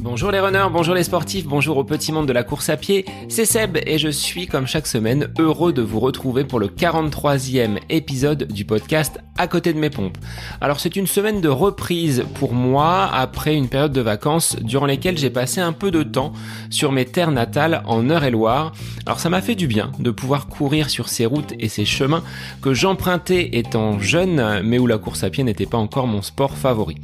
Bonjour les runners, bonjour les sportifs, bonjour au petit monde de la course à pied, c'est Seb et je suis comme chaque semaine heureux de vous retrouver pour le 43e épisode du podcast À côté de mes pompes. Alors c'est une semaine de reprise pour moi après une période de vacances durant lesquelles j'ai passé un peu de temps sur mes terres natales en Eure-et-Loire. Alors ça m'a fait du bien de pouvoir courir sur ces routes et ces chemins que j'empruntais étant jeune mais où la course à pied n'était pas encore mon sport favori.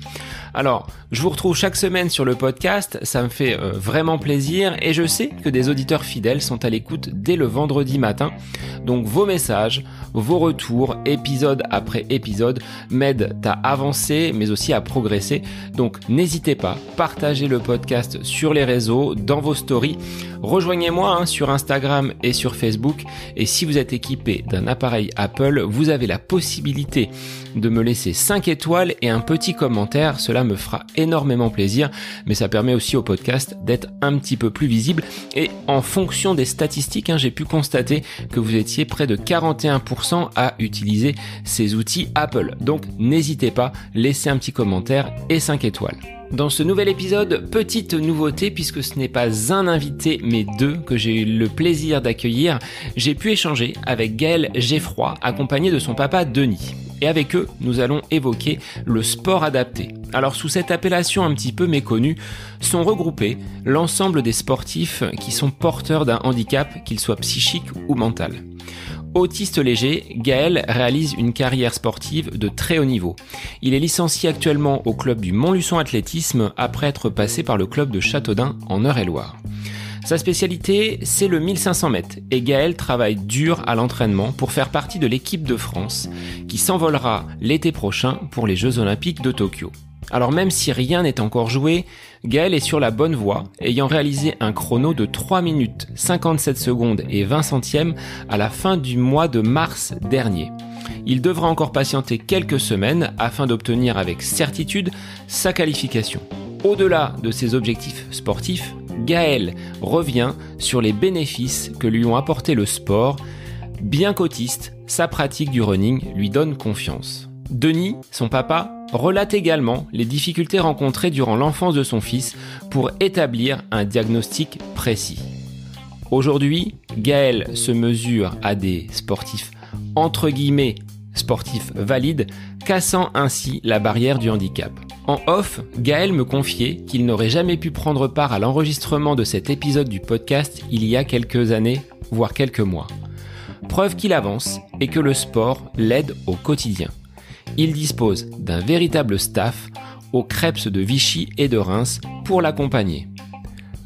Alors, je vous retrouve chaque semaine sur le podcast, ça me fait vraiment plaisir et je sais que des auditeurs fidèles sont à l'écoute dès le vendredi matin. Donc vos messages, vos retours, épisode après épisode, m'aident à avancer mais aussi à progresser. Donc n'hésitez pas, partagez le podcast sur les réseaux, dans vos stories. Rejoignez-moi sur Instagram et sur Facebook. Et si vous êtes équipé d'un appareil Apple, vous avez la possibilité de me laisser 5 étoiles et un petit commentaire. Cela me fera énormément plaisir, mais ça permet aussi au podcast d'être un petit peu plus visible. Et en fonction des statistiques, j'ai pu constater que vous étiez près de 41% à utiliser ces outils Apple. Donc n'hésitez pas, laissez un petit commentaire et 5 étoiles. Dans ce nouvel épisode, petite nouveauté puisque ce n'est pas un invité mais deux que j'ai eu le plaisir d'accueillir, j'ai pu échanger avec Gaël Geffroy accompagné de son papa Denis. Et avec eux, nous allons évoquer le sport adapté. Alors sous cette appellation un petit peu méconnue, sont regroupés l'ensemble des sportifs qui sont porteurs d'un handicap, qu'il soit psychique ou mental. Autiste léger, Gaël réalise une carrière sportive de très haut niveau. Il est licencié actuellement au club du Montluçon Athlétisme après être passé par le club de Châteaudun en Eure-et-Loire. Sa spécialité, c'est le 1500 mètres et Gaël travaille dur à l'entraînement pour faire partie de l'équipe de France qui s'envolera l'été prochain pour les Jeux Olympiques de Tokyo. Alors même si rien n'est encore joué, Gaël est sur la bonne voie, ayant réalisé un chrono de 3 minutes 57 secondes et 20 centièmes à la fin du mois de mars dernier. Il devra encore patienter quelques semaines afin d'obtenir avec certitude sa qualification. Au-delà de ses objectifs sportifs, Gaël revient sur les bénéfices que lui ont apporté le sport. Bien qu'autiste, sa pratique du running lui donne confiance. Denis, son papa, relate également les difficultés rencontrées durant l'enfance de son fils pour établir un diagnostic précis. Aujourd'hui, Gaël se mesure à des sportifs entre guillemets sportifs valides, cassant ainsi la barrière du handicap. En off, Gaël me confiait qu'il n'aurait jamais pu prendre part à l'enregistrement de cet épisode du podcast il y a quelques années, voire quelques mois. Preuve qu'il avance et que le sport l'aide au quotidien. Il dispose d'un véritable staff aux Crêpes de Vichy et de Reims pour l'accompagner.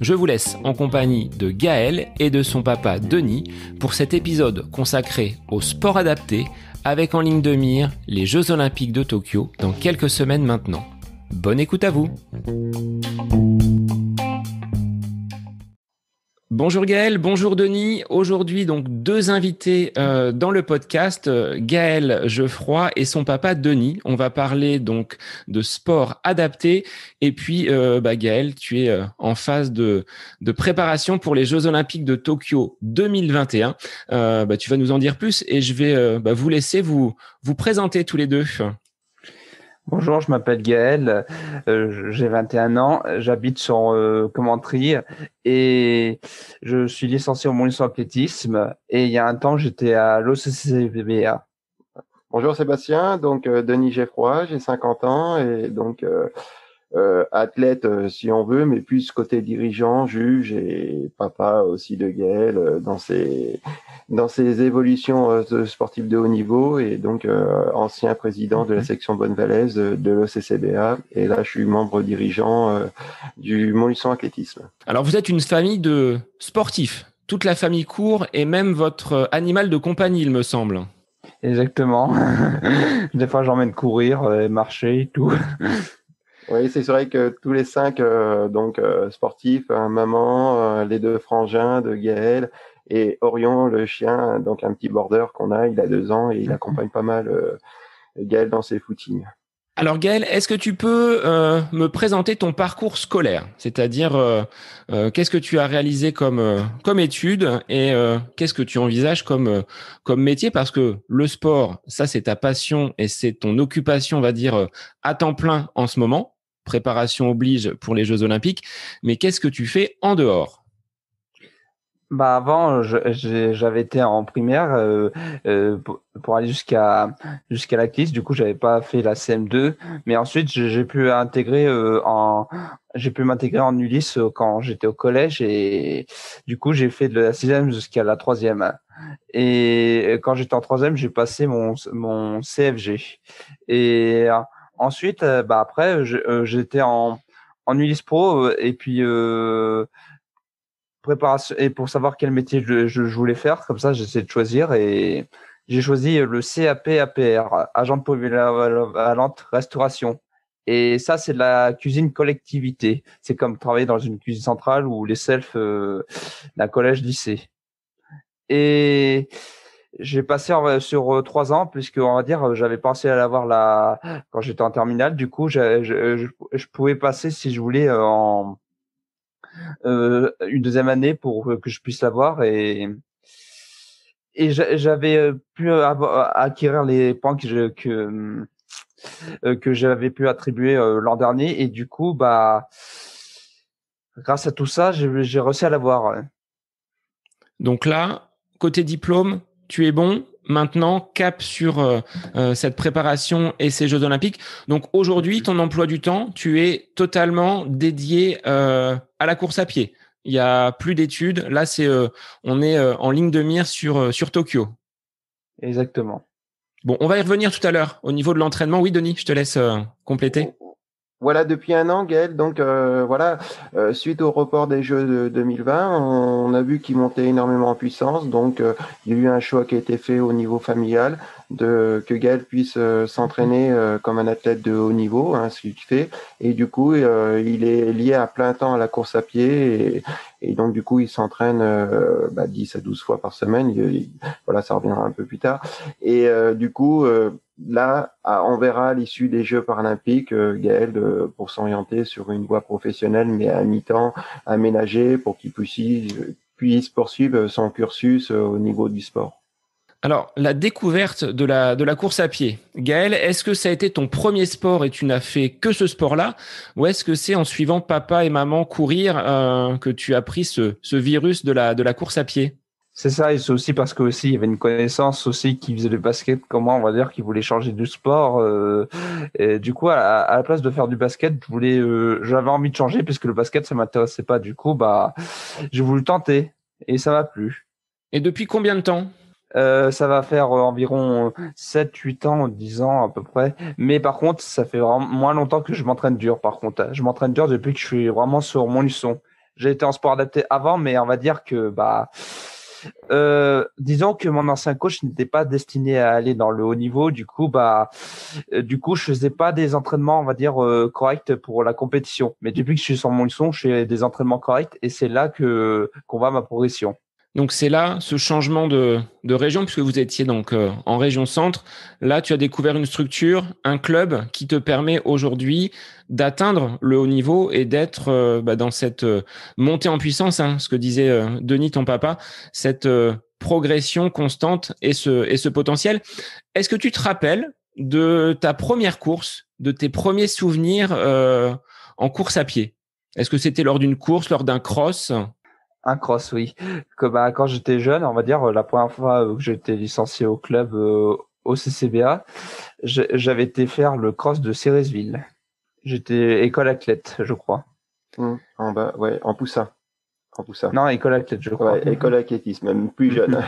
Je vous laisse en compagnie de Gaël et de son papa Denis pour cet épisode consacré au sport adapté avec en ligne de mire les Jeux Olympiques de Tokyo dans quelques semaines maintenant. Bonne écoute à vous. Bonjour Gaël, bonjour Denis. Aujourd'hui, donc deux invités dans le podcast, Gaël Geffroy et son papa Denis. On va parler donc de sport adapté. Et puis, Gaël, tu es en phase de préparation pour les Jeux Olympiques de Tokyo 2021. Tu vas nous en dire plus et je vais vous laisser vous présenter tous les deux. Bonjour, je m'appelle Gaël, j'ai 21 ans, j'habite sur Commentry et je suis licencié au Montluçon Athlétisme et il y a un temps j'étais à l'OCCBA. Bonjour Sébastien, donc Denis Geffroy, j'ai 50 ans et donc athlète si on veut, mais plus côté dirigeant, juge et papa aussi de Gaël dans ses évolutions sportives de haut niveau et donc ancien président de la section Bonne-Valaise de l'OCCBA et là je suis membre dirigeant du Montluçon Athlétisme. Alors vous êtes une famille de sportifs, toute la famille court et même votre animal de compagnie il me semble. Exactement, des fois j'emmène courir, marcher et tout. Oui, c'est vrai que tous les 5 sportifs, maman, les 2 frangins de Gaël et Orion, le chien, donc un petit border qu'on a, il a 2 ans et il accompagne pas mal Gaël dans ses footings. Alors Gaël, est-ce que tu peux me présenter ton parcours scolaire? C'est-à-dire, qu'est-ce que tu as réalisé comme études et qu'est-ce que tu envisages comme métier? Parce que le sport, ça c'est ta passion et c'est ton occupation, on va dire, à temps plein en ce moment. Préparation oblige pour les Jeux Olympiques. Mais qu'est-ce que tu fais en dehors? Bah avant, j'avais été en primaire pour aller jusqu'à la CLIS. Du coup, j'avais pas fait la CM2, mais ensuite j'ai pu m'intégrer en Ulysse quand j'étais au collège et du coup j'ai fait de la sixième jusqu'à la troisième. Et quand j'étais en troisième, j'ai passé mon CFG. Et ensuite, bah après, j'étais en Ulysse Pro et puis préparation et pour savoir quel métier je voulais faire, comme ça j'essaie de choisir et j'ai choisi le CAP APR, agent de polyvalente restauration. Et ça, c'est de la cuisine collectivité. C'est comme travailler dans une cuisine centrale ou les selfs d'un collège-lycée. Et j'ai passé sur 3 ans, puisque on va dire j'avais pensé à l'avoir là quand j'étais en terminale. Du coup, je pouvais passer si je voulais en une deuxième année pour que je puisse l'avoir et j'avais pu acquérir les points que j'avais pu attribuer l'an dernier et du coup bah grâce à tout ça j'ai réussi à l'avoir. Ouais. Donc là, côté diplôme, tu es bon. Maintenant, cap sur cette préparation et ces Jeux Olympiques. Donc aujourd'hui, ton emploi du temps, tu es totalement dédié à la course à pied. Il y a plus d'études. Là, on est en ligne de mire sur Tokyo. Exactement. Bon, on va y revenir tout à l'heure au niveau de l'entraînement. Oui, Denis, je te laisse compléter. Voilà, depuis un an, Gaël, donc voilà, suite au report des Jeux de 2020, on a vu qu'ils montaient énormément en puissance, donc il y a eu un choix qui a été fait au niveau familial, que Gaël puisse s'entraîner comme un athlète de haut niveau, hein, ce qu'il fait, et du coup, il est lié à plein temps à la course à pied, et donc du coup, il s'entraîne 10 à 12 fois par semaine, voilà, ça reviendra un peu plus tard, et du coup, là, on verra à l'issue des Jeux paralympiques, Gaël, pour s'orienter sur une voie professionnelle, mais à mi-temps, aménagée, pour qu'il puisse poursuivre son cursus au niveau du sport. Alors, la découverte de la course à pied. Gaël, est-ce que ça a été ton premier sport et tu n'as fait que ce sport-là? Ou est-ce que c'est en suivant papa et maman courir que tu as pris ce virus de la course à pied? C'est ça, et c'est aussi parce que aussi il y avait une connaissance aussi qui faisait du basket, comment on va dire, qui voulait changer de sport. Et du coup, à la place de faire du basket, j'avais envie de changer puisque le basket ça m'intéressait pas. Du coup, bah, j'ai voulu tenter et ça m'a plu. Et depuis combien de temps? Ça va faire environ 7, 8 ans, 10 ans à peu près. Mais par contre, ça fait vraiment moins longtemps que je m'entraîne dur. Par contre, je m'entraîne dur depuis que je suis vraiment sur mon luçon. J'ai été en sport adapté avant, mais on va dire que bah disons que mon ancien coach n'était pas destiné à aller dans le haut niveau. Du coup, je faisais pas des entraînements, on va dire, corrects pour la compétition. Mais depuis que je suis sur mon leçon, je fais des entraînements corrects et c'est là qu'on voit ma progression. Donc c'est là ce changement de région, puisque vous étiez donc en région centre. Là, tu as découvert une structure, un club qui te permet aujourd'hui d'atteindre le haut niveau et d'être dans cette montée en puissance, hein, ce que disait Denis, ton papa, cette progression constante et ce potentiel. Est-ce que tu te rappelles de ta première course, de tes premiers souvenirs en course à pied? Est-ce que c'était lors d'une course, lors d'un cross? Un cross, oui. Quand j'étais jeune, on va dire, la première fois que j'ai été licencié au club au CCBA, j'avais été faire le cross de Céresville. J'étais école athlète, je crois. En bas, ouais, en poussin. Non, école athlète, je crois. Ouais, école athlétisme, même plus jeune.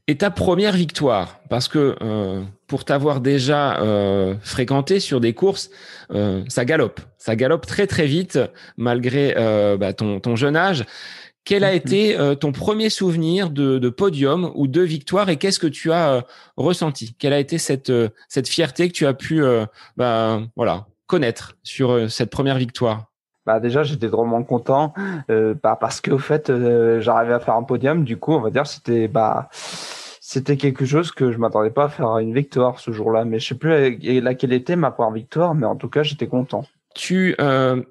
Et ta première victoire, parce que pour t'avoir déjà fréquenté sur des courses, ça galope très très vite malgré ton jeune âge. Quel a été ton premier souvenir de podium ou de victoire et qu'est-ce que tu as ressenti? Quelle a été cette fierté que tu as pu connaître sur cette première victoire? Bah déjà j'étais drôlement content parce qu'au fait j'arrivais à faire un podium, du coup on va dire C'était quelque chose que je m'attendais pas à faire une victoire ce jour-là, mais je sais plus laquelle était ma première victoire, mais en tout cas, j'étais content. Tu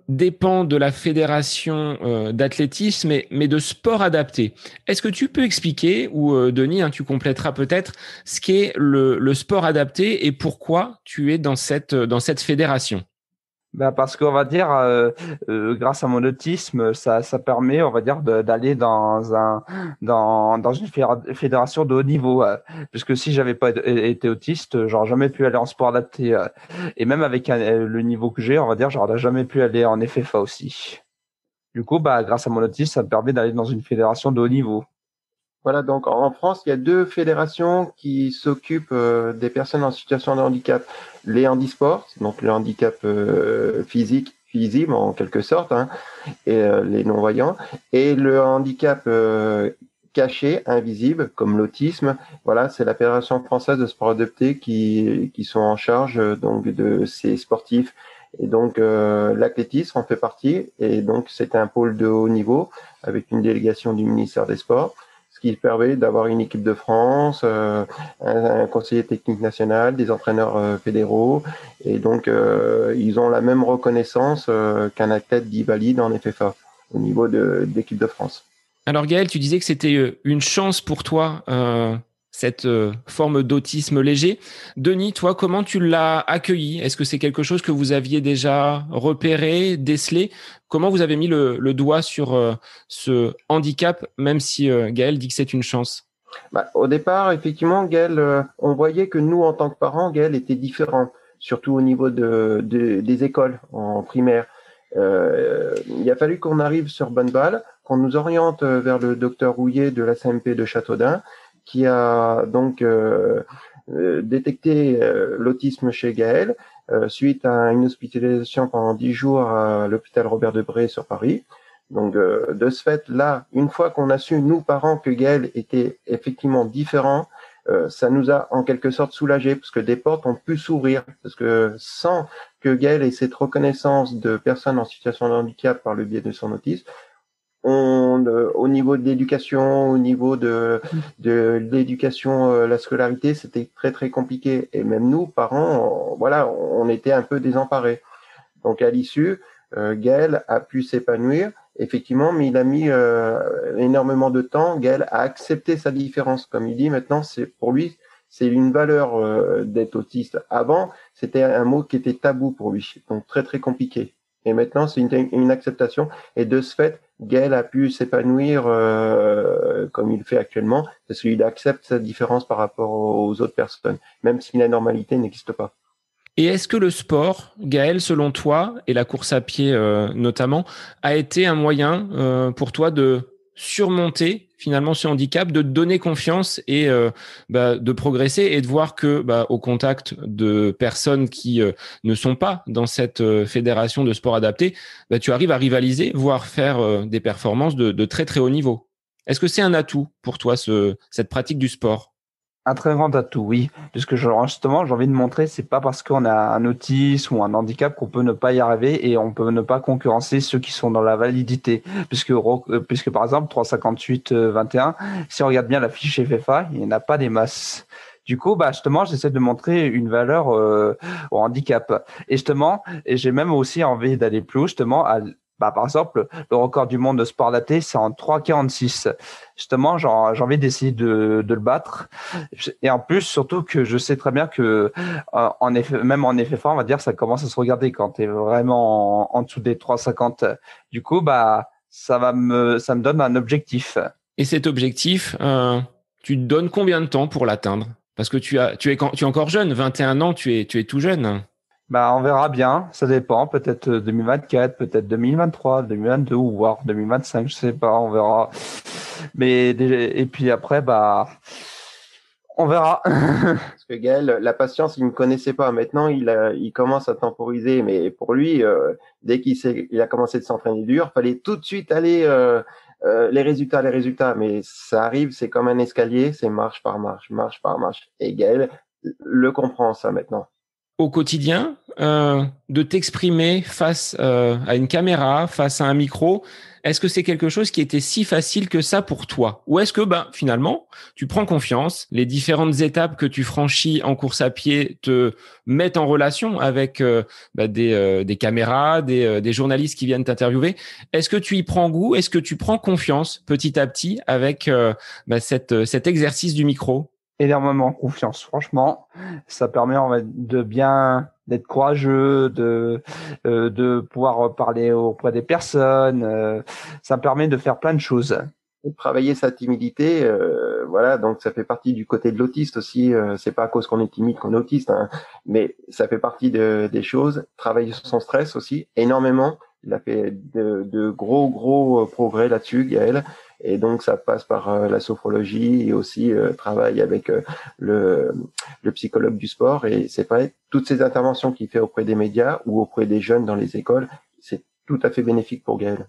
dépends de la fédération d'athlétisme, mais de sport adapté. Est-ce que tu peux expliquer, ou Denis, hein, tu compléteras peut-être, ce qu'est le sport adapté et pourquoi tu es dans cette fédération? Bah parce qu'on va dire, grâce à mon autisme, ça permet, on va dire, d'aller dans une fédération de haut niveau. Puisque si j'avais pas été autiste, j'aurais jamais pu aller en sport adapté. Et même avec le niveau que j'ai, on va dire, j'aurais jamais pu aller en FFA aussi. Du coup, bah, grâce à mon autisme, ça me permet d'aller dans une fédération de haut niveau. Voilà, donc en France, il y a deux fédérations qui s'occupent des personnes en situation de handicap. Les handisports, donc le handicap physique, visible en quelque sorte, hein, et les non-voyants, et le handicap caché, invisible, comme l'autisme. Voilà, c'est la Fédération française de sport adapté qui sont en charge donc de ces sportifs. Et donc l'athlétisme en fait partie, et donc c'est un pôle de haut niveau avec une délégation du ministère des Sports, ce qui permet d'avoir une équipe de France, un conseiller technique national, des entraîneurs fédéraux, et donc ils ont la même reconnaissance qu'un athlète dit valide en FFA au niveau d'équipe de France. Alors Gaël, tu disais que c'était une chance pour toi, cette forme d'autisme léger. Denis, toi, comment tu l'as accueilli? Est-ce que c'est quelque chose que vous aviez déjà repéré, décelé? Comment vous avez mis le doigt sur ce handicap, même si Gaël dit que c'est une chance? Bah, au départ, effectivement, Gaël, on voyait que nous, en tant que parents, Gaël était différent, surtout au niveau des écoles en primaire. Il a fallu qu'on arrive sur bonne balle, qu'on nous oriente vers le docteur Rouillet de la CMP de Châteaudun, qui a donc détecté l'autisme chez Gaël suite à une hospitalisation pendant 10 jours à l'hôpital Robert Debré sur Paris. Donc, de ce fait, là, une fois qu'on a su, nous, parents, que Gaël était effectivement différent, ça nous a en quelque sorte soulagés, parce que des portes ont pu s'ouvrir. Parce que sans que Gaël ait cette reconnaissance de personnes en situation de handicap par le biais de son autisme, au niveau de l'éducation, au niveau de l'éducation, la scolarité, c'était très très compliqué. Et même nous, parents, voilà, on était un peu désemparés. Donc à l'issue, Gaël a pu s'épanouir, effectivement, mais il a mis énormément de temps. Gaël a accepté sa différence, comme il dit. Maintenant, c'est pour lui, c'est une valeur d'être autiste. Avant, c'était un mot qui était tabou pour lui, donc très très compliqué. Et maintenant, c'est une acceptation. Et de ce fait, Gaël a pu s'épanouir comme il le fait actuellement, parce qu'il accepte sa différence par rapport aux autres personnes, même si la normalité n'existe pas. Et est-ce que le sport, Gaël, selon toi, et la course à pied notamment, a été un moyen pour toi de surmonter finalement ce handicap, de te donner confiance et de progresser et de voir que au contact de personnes qui ne sont pas dans cette fédération de sport adapté, tu arrives à rivaliser, voire faire des performances de très très haut niveau. Est-ce que c'est un atout pour toi, cette pratique du sport? Un très grand atout, oui. Puisque justement, j'ai envie de montrer, c'est pas parce qu'on a un autisme ou un handicap qu'on peut ne pas y arriver et on peut ne pas concurrencer ceux qui sont dans la validité. Puisque par exemple, 358 21, si on regarde bien la fiche FFA, il n'y en a pas des masses. Du coup, justement, j'essaie de montrer une valeur au handicap. Et justement, et j'ai même aussi envie d'aller plus haut, justement, par exemple, le record du monde de sport adapté, c'est en 3,46. Justement, j'ai envie d'essayer de le battre. Et en plus, surtout que je sais très bien que, en effet, même en FFA, on va dire, ça commence à se regarder quand tu es vraiment en dessous des 3,50. Du coup, ça me donne un objectif. Et cet objectif, tu te donnes combien de temps pour l'atteindre? Parce que tu es encore jeune, 21 ans, tu es tout jeune. On verra bien. Ça dépend. Peut-être 2024, peut-être 2023, 2022 ou voire 2025. Je sais pas. On verra. Mais déjà, et puis après, on verra. Parce que Gaël, la patience, il ne connaissait pas. Maintenant, il commence à temporiser. Mais pour lui, dès il a commencé de s'entraîner dur, fallait tout de suite aller les résultats. Mais ça arrive, c'est comme un escalier, c'est marche par marche, marche par marche. Et Gaël le comprend ça maintenant. au quotidien de t'exprimer face à une caméra, face à un micro? Est-ce que c'est quelque chose qui était si facile que ça pour toi? Ou est-ce que finalement, tu prends confiance, les différentes étapes que tu franchis en course à pied te mettent en relation avec des caméras, des journalistes qui viennent t'interviewer? Est-ce que tu y prends goût? Est-ce que tu prends confiance petit à petit avec cet exercice du micro? Énormément confiance, franchement. Ça permet d'être courageux, de pouvoir parler auprès des personnes. Ça permet de faire plein de choses. Et travailler sa timidité, voilà, donc ça fait partie du côté de l'autiste aussi. C'est pas à cause qu'on est timide qu'on est autiste, hein, mais ça fait partie des choses. Travailler sur son stress aussi, énormément. Il a fait de gros progrès là-dessus, Gaël. Et donc ça passe par la sophrologie et aussi travail avec le psychologue du sport. Et c'est pareil, toutes ces interventions qu'il fait auprès des médias ou auprès des jeunes dans les écoles, c'est tout à fait bénéfique pour Gaël.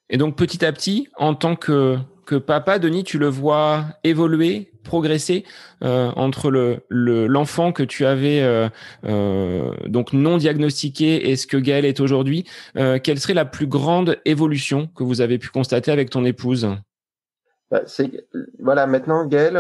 Et donc petit à petit, en tant que papa, Denis, tu le vois évoluer, progresser entre l'enfant que tu avais donc non diagnostiqué et ce que Gaël est aujourd'hui. Quelle serait la plus grande évolution que vous avez pu constater avec ton épouse? Voilà, maintenant Gaël,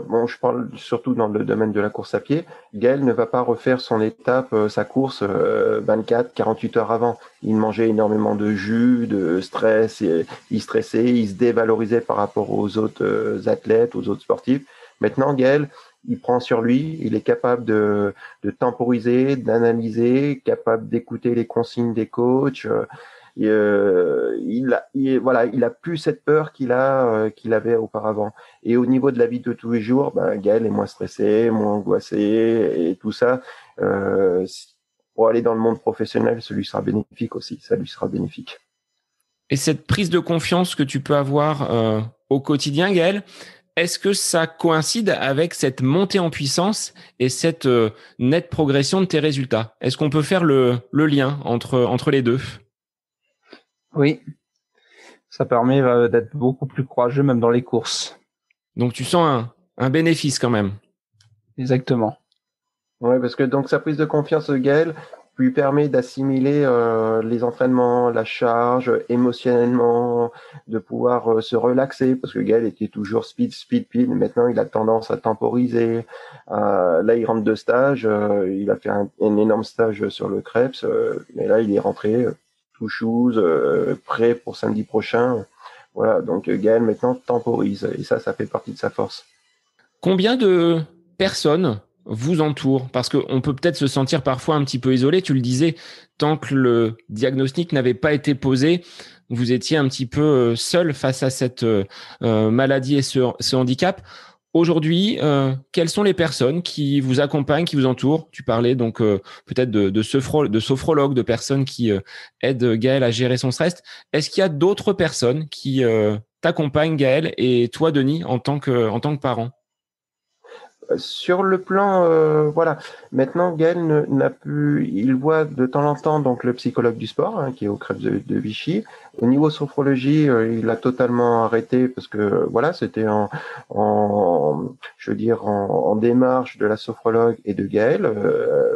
bon, je parle surtout dans le domaine de la course à pied. Gaël ne va pas refaire son étape, sa course 24, 48 heures avant. Il mangeait énormément de jus, de stress, et il stressait, il se dévalorisait par rapport aux autres athlètes, aux autres sportifs. Maintenant Gaël, il prend sur lui, il est capable de temporiser, d'analyser, capable d'écouter les consignes des coachs. Il a plus cette peur qu'il avait auparavant. Et au niveau de la vie de tous les jours, Gaël est moins stressé, moins angoissé et tout ça. Pour aller dans le monde professionnel, ça lui sera bénéfique aussi. Ça lui sera bénéfique. Et cette prise de confiance que tu peux avoir au quotidien, Gaël, est-ce que ça coïncide avec cette montée en puissance et cette nette progression de tes résultats? Est-ce qu'on peut faire le lien entre les deux? Oui, ça permet d'être beaucoup plus courageux même dans les courses. Donc tu sens un bénéfice quand même. Exactement. Ouais, parce que donc sa prise de confiance de Gaël lui permet d'assimiler les entraînements, la charge, émotionnellement, de pouvoir se relaxer, parce que Gaël était toujours speed. Maintenant, il a tendance à temporiser. Là, il rentre de stage. Il a fait un énorme stage sur le Krebs, mais là, il est rentré tout shoes, prêt pour samedi prochain. Voilà, donc Gaël maintenant temporise, et ça fait partie de sa force. Combien de personnes vous entourent? Parce qu'on peut peut-être se sentir parfois un petit peu isolé. Tu le disais, tant que le diagnostic n'avait pas été posé, vous étiez un petit peu seul face à cette maladie et ce handicap. Aujourd'hui, quelles sont les personnes qui vous accompagnent, qui vous entourent? Tu parlais donc peut-être de sophrologues, de personnes qui aident Gaël à gérer son stress. Est-ce qu'il y a d'autres personnes qui t'accompagnent, Gaël, et toi, Denis, en tant que parent? Sur le plan, voilà. Maintenant, Gaël il voit de temps en temps donc le psychologue du sport, hein, qui est au Krebs de Vichy. Au niveau sophrologie, il a totalement arrêté parce que voilà, c'était en démarche de la sophrologue et de Gaël.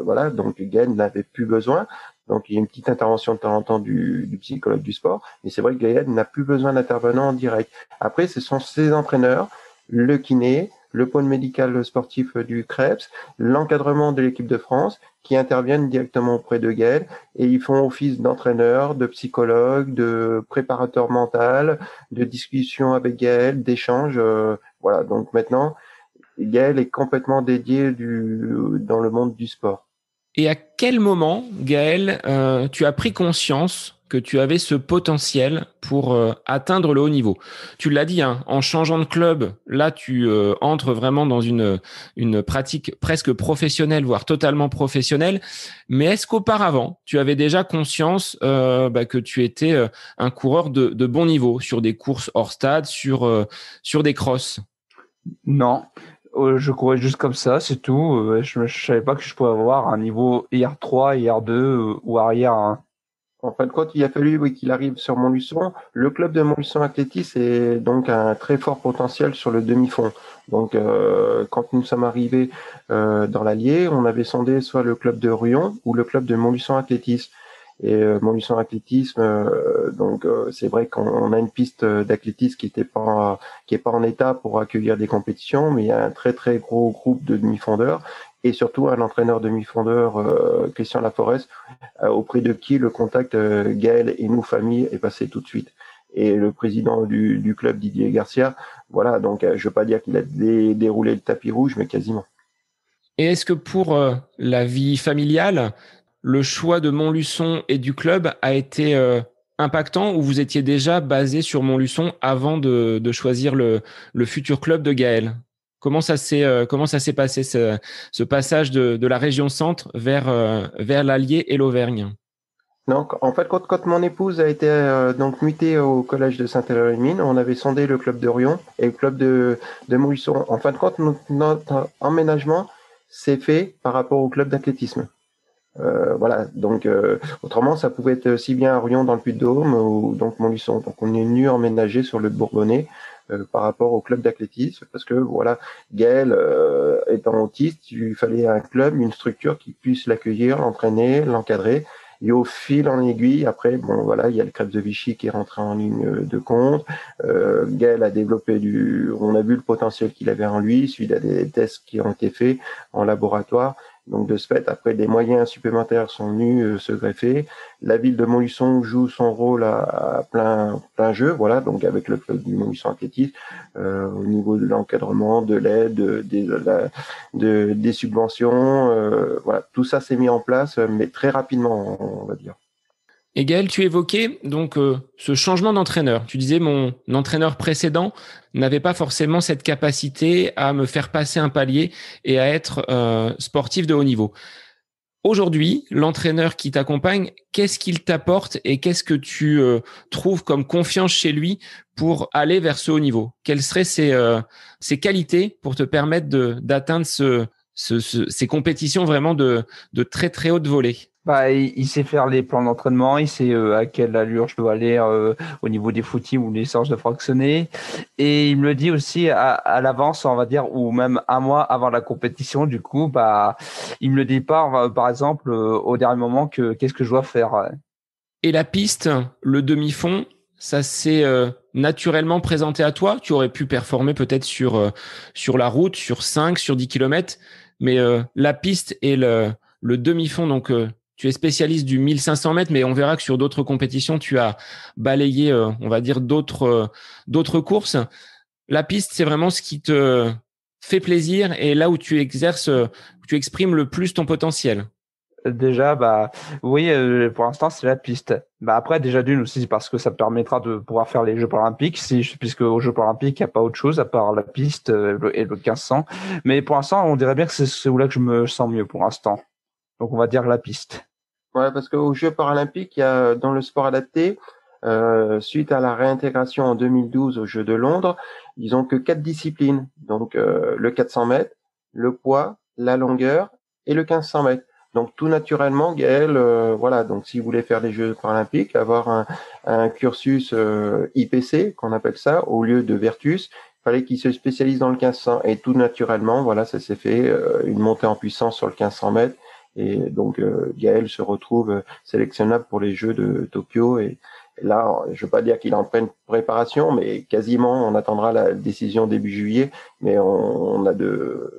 Voilà, donc Gaël n'avait plus besoin. Donc il y a une petite intervention de temps en temps du psychologue du sport. Mais c'est vrai que Gaël n'a plus besoin d'intervenant en direct. Après, ce sont ses entraîneurs, le kiné, le pôle médical sportif du Krebs, l'encadrement de l'équipe de France, qui interviennent directement auprès de Gaël, et ils font office d'entraîneur, de psychologue, de préparateur mental, de discussion avec Gaël, d'échange. Voilà, donc maintenant, Gaël est complètement dédié dans le monde du sport. Et à quel moment, Gaël, tu as pris conscience que tu avais ce potentiel pour atteindre le haut niveau? Tu l'as dit, hein, en changeant de club, là, tu entres vraiment dans une pratique presque professionnelle, voire totalement professionnelle. Mais est-ce qu'auparavant, tu avais déjà conscience que tu étais un coureur de bon niveau sur des courses hors stade, sur des crosses? Non. Je courais juste comme ça, c'est tout. Je savais pas que je pouvais avoir un niveau IR3, IR2 ou arrière 1. En fin de compte, il a fallu qu'il arrive sur Montluçon. Le club de Montluçon Athlétisme est donc un très fort potentiel sur le demi-fond. Donc, quand nous sommes arrivés dans l'Allier, on avait sondé soit le club de Ruyon ou le club de Montluçon Athlétisme. Et Montluçon Athlétisme, c'est vrai qu'on a une piste d'athlétisme qui est pas en état pour accueillir des compétitions, mais il y a un très très gros groupe de demi-fondeurs et surtout un entraîneur demi-fondeur, Christian Laforest, auprès de qui le contact Gaël et nous, famille, est passé tout de suite. Et le président du club, Didier Garcia, voilà, donc je veux pas dire qu'il a déroulé le tapis rouge, mais quasiment. Et est-ce que pour la vie familiale, le choix de Montluçon et du club a été impactant, ou vous étiez déjà basé sur Montluçon avant de choisir le futur club de Gaël? Comment ça s'est passé ce passage de la région centre vers l'Allier et l'Auvergne? Donc, en fait, quand mon épouse a été donc mutée au collège de Saint-Héléry-les-Mines, on avait sondé le club de Rion et le club de Montluçon. En fin de compte, notre emménagement s'est fait par rapport au club d'athlétisme. Voilà, donc autrement, ça pouvait être aussi bien à Rion dans le Puy-de-Dôme ou donc Montluçon. Donc, on est venu emménager sur le Bourbonnais par rapport au club d'athlétisme parce que voilà, Gaël étant autiste, il fallait un club, une structure qui puisse l'accueillir, l'entraîner, l'encadrer. Et au fil en aiguille, après, bon voilà, il y a le Crêpes de Vichy qui est rentré en ligne de compte. Gaël a développé on a vu le potentiel qu'il avait en lui, suite à des tests qui ont été faits en laboratoire. Donc de ce fait, après, des moyens supplémentaires sont venus se greffer. La ville de Montluçon joue son rôle à plein jeu, voilà, donc avec le club du Montluçon Athlétisme, au niveau de l'encadrement, de l'aide, des subventions, voilà, tout ça s'est mis en place, mais très rapidement, on va dire. Et Gaël, tu évoquais donc ce changement d'entraîneur. Tu disais mon entraîneur précédent n'avait pas forcément cette capacité à me faire passer un palier et à être sportif de haut niveau. Aujourd'hui, l'entraîneur qui t'accompagne, qu'est-ce qu'il t'apporte et qu'est-ce que tu trouves comme confiance chez lui pour aller vers ce haut niveau? Quelles seraient ses qualités pour te permettre d'atteindre ces compétitions vraiment de très très haute volée? Bah, il sait faire les plans d'entraînement, il sait à quelle allure je dois aller au niveau des footings ou des séances de fractionner. Et il me le dit aussi à l'avance, on va dire, ou même un mois avant la compétition. Du coup, bah, il me le dit pas, par exemple, au dernier moment qu'est-ce que je dois faire. Et la piste, le demi-fond, ça s'est naturellement présenté à toi. Tu aurais pu performer peut-être sur la route, sur 5, sur 10 kilomètres. Mais la piste et le demi-fond, donc tu es spécialiste du 1500 mètres, mais on verra que sur d'autres compétitions, tu as balayé, on va dire, d'autres courses. La piste, c'est vraiment ce qui te fait plaisir et là où tu exprimes le plus ton potentiel. Déjà, bah oui, pour l'instant c'est la piste. Bah après déjà d'une aussi parce que ça me permettra de pouvoir faire les Jeux Paralympiques, puisque aux Jeux Paralympiques il n'y a pas autre chose à part la piste et le 1500. Mais pour l'instant on dirait bien que c'est où là que je me sens mieux pour l'instant. Donc on va dire la piste. Ouais, parce qu'aux Jeux Paralympiques, il y a dans le sport adapté, suite à la réintégration en 2012 aux Jeux de Londres, ils ont que 4 disciplines. Donc le 400 mètres, le poids, la longueur et le 1500 mètres. Donc tout naturellement, Gaël, voilà. Donc si vous voulez faire les Jeux Paralympiques, avoir un cursus IPC qu'on appelle ça au lieu de Vertus, il fallait qu'il se spécialise dans le 1500. Et tout naturellement, voilà, ça s'est fait, une montée en puissance sur le 1500 mètres. Et donc Gaël se retrouve sélectionnable pour les Jeux de Tokyo. Et là, je veux pas dire qu'il est en pleine préparation, mais quasiment, on attendra la décision début juillet. Mais on a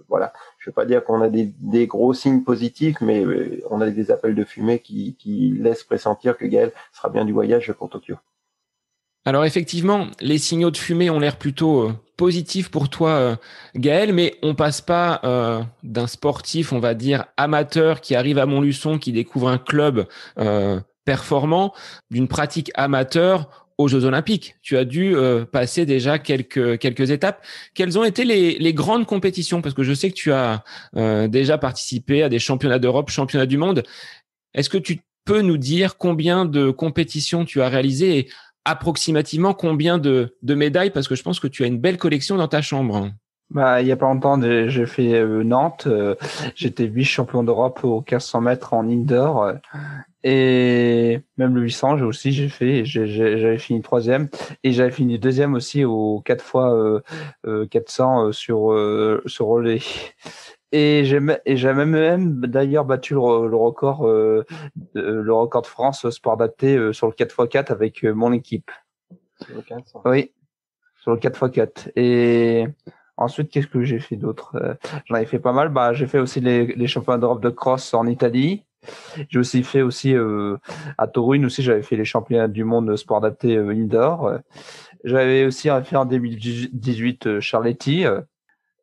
voilà, je veux pas dire qu'on a des gros signes positifs, mais on a des appels de fumée qui laissent pressentir que Gaël sera bien du voyage pour Tokyo. Alors effectivement, les signaux de fumée ont l'air plutôt positifs pour toi, Gaël, mais on passe pas d'un sportif, on va dire, amateur qui arrive à Montluçon, qui découvre un club performant, d'une pratique amateur aux Jeux Olympiques. Tu as dû passer déjà quelques étapes. Quelles ont été les grandes compétitions? Parce que je sais que tu as déjà participé à des championnats d'Europe, championnats du monde. Est-ce que tu peux nous dire combien de compétitions tu as réalisées et approximativement combien de médailles? Parce que je pense que tu as une belle collection dans ta chambre. Bah il y a pas longtemps j'ai fait Nantes. J'étais vice-champion d'Europe au 1500 mètres en indoor. Et même le 800, j'avais fini troisième et j'avais fini deuxième aussi au 4 fois 400 sur relais. Et j'ai même d'ailleurs battu le record de France sport adapté sur le 4x4 avec mon équipe. Sur le 400. Oui, sur le 4x4. Et ensuite, qu'est-ce que j'ai fait d'autre? J'en ai fait pas mal. Bah, j'ai fait aussi les championnats d'Europe de cross en Italie. J'ai aussi fait à Toruń aussi, j'avais fait les championnats du monde sport adapté indoor. J'avais aussi fait en 2018 Charletti.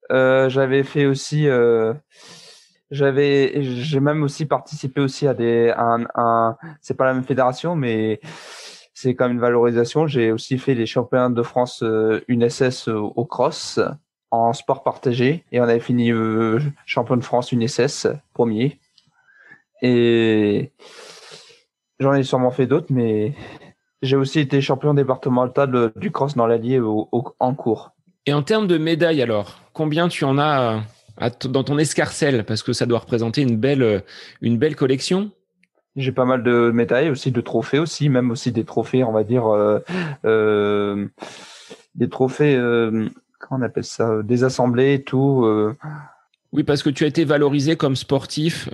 J'avais fait aussi j'ai même aussi participé aussi à c'est pas la même fédération, mais c'est quand même une valorisation. J'ai aussi fait les championnats de France UNSS au cross en sport partagé et on avait fini champion de France UNSS premier. Et j'en ai sûrement fait d'autres, mais j'ai aussi été champion départemental du cross dans l'Allier en cours. Et en termes de médailles alors, combien tu en as dans ton escarcelle? Parce que ça doit représenter une belle collection. J'ai pas mal de médailles, aussi de trophées aussi, même aussi des trophées, on va dire, des trophées, comment on appelle ça, des assemblées et tout. Oui, parce que tu as été valorisé comme sportif,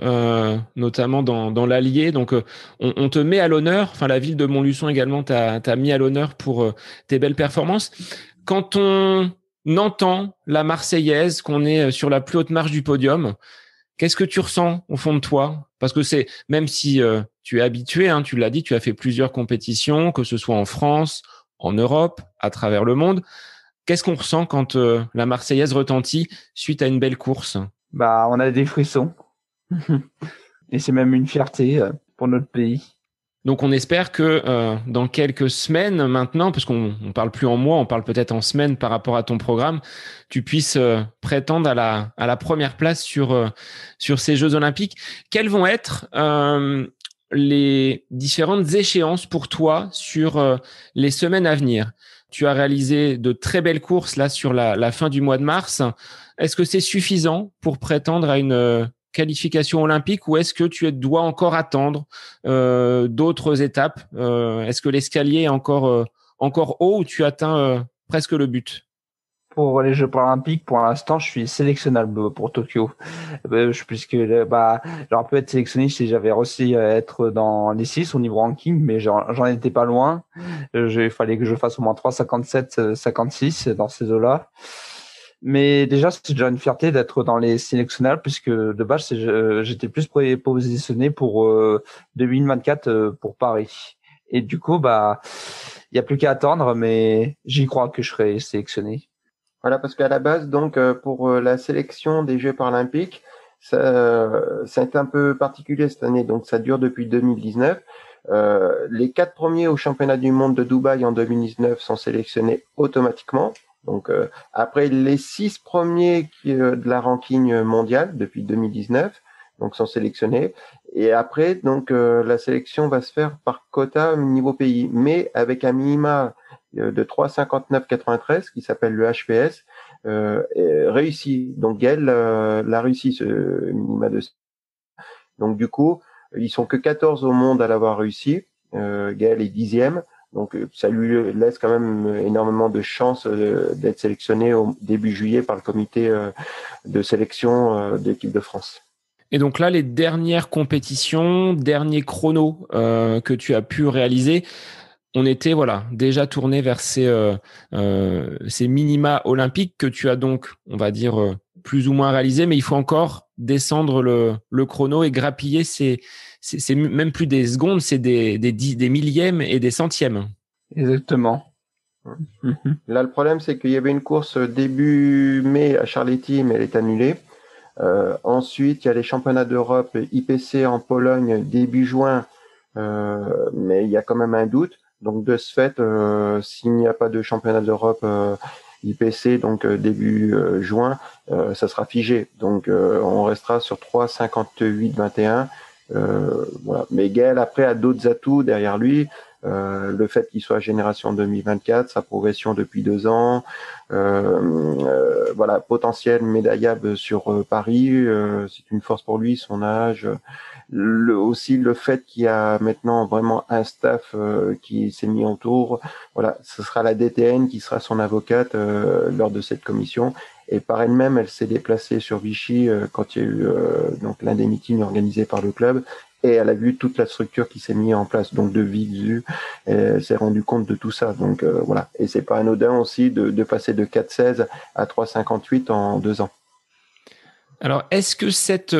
notamment dans l'Allier. Donc, on te met à l'honneur. Enfin, la ville de Montluçon également t'a mis à l'honneur pour tes belles performances. Quand on entend la Marseillaise, qu'on est sur la plus haute marche du podium, qu'est-ce que tu ressens au fond de toi? Parce que même si tu es habitué, hein, tu l'as dit, tu as fait plusieurs compétitions, que ce soit en France, en Europe, à travers le monde. Qu'est-ce qu'on ressent quand la Marseillaise retentit suite à une belle course? Bah, on a des frissons. Et c'est même une fierté pour notre pays. Donc, on espère que dans quelques semaines maintenant, parce qu'on ne parle plus en mois, on parle peut-être en semaines par rapport à ton programme, tu puisses prétendre à la première place sur ces Jeux Olympiques. Quelles vont être les différentes échéances pour toi sur les semaines à venir? Tu as réalisé de très belles courses là sur la fin du mois de mars. Est-ce que c'est suffisant pour prétendre à une qualification olympique ou est-ce que tu dois encore attendre d'autres étapes? Est-ce que l'escalier est encore haut ou tu atteins presque le but? Pour les Jeux paralympiques, pour l'instant, je suis sélectionnable pour Tokyo. Puisque j'aurais pu être sélectionné si j'avais réussi à être dans les 6 au niveau ranking, mais j'en étais pas loin. Il fallait que je fasse au moins 3,57, 56 dans ces eaux-là. Mais déjà, c'est déjà une fierté d'être dans les sélectionnables, puisque de base, j'étais plus positionné pour 2024 pour Paris. Et du coup, bah, il y a plus qu'à attendre, mais j'y crois que je serai sélectionné. Voilà, parce qu'à la base, donc, pour la sélection des Jeux paralympiques, c'est un peu particulier cette année, donc ça dure depuis 2019. Les 4 premiers au championnat du monde de Dubaï en 2019 sont sélectionnés automatiquement. Donc après les 6 premiers de la ranking mondiale depuis 2019, donc sont sélectionnés. Et après, donc la sélection va se faire par quota niveau pays, mais avec un minima de 3,59,93 qui s'appelle le HPS réussi. Donc Gaël l'a réussi ce minima de. Donc du coup, ils sont que 14 au monde à l'avoir réussi. Gaël est 10e. Donc ça lui laisse quand même énormément de chances d'être sélectionné au début juillet par le comité de sélection de l'équipe de France. Et donc là, les dernières compétitions, derniers chronos que tu as pu réaliser, on était déjà tourné vers ces minima olympiques que tu as donc, on va dire, plus ou moins réalisé, mais il faut encore descendre le chrono et grappiller c'est même plus des secondes, c'est des millièmes et des centièmes. Exactement. Là, le problème, c'est qu'il y avait une course début mai à Charletti, mais elle est annulée. Ensuite, il y a les championnats d'Europe IPC en Pologne début juin, mais il y a quand même un doute. Donc, de ce fait, s'il n'y a pas de championnat d'Europe IPC, donc début juin, ça sera figé. Donc, on restera sur 3,58,21. Voilà. Mais Gaël, après, a d'autres atouts derrière lui. le fait qu'il soit génération 2024, sa progression depuis 2 ans, voilà, potentiel médaillable sur Paris, c'est une force pour lui, son âge. Aussi le fait qu'il y a maintenant vraiment un staff qui s'est mis autour. Voilà, ce sera la DTN qui sera son avocate lors de cette commission. Et par elle-même, elle s'est déplacée sur Vichy quand il y a eu donc l'un des meetings organisés par le club. Et elle a vu toute la structure qui s'est mise en place, donc de visu, elle s'est rendue compte de tout ça. Donc voilà, et c'est pas anodin aussi de passer de 4,16 à 3,58 en 2 ans. Alors, est-ce que cette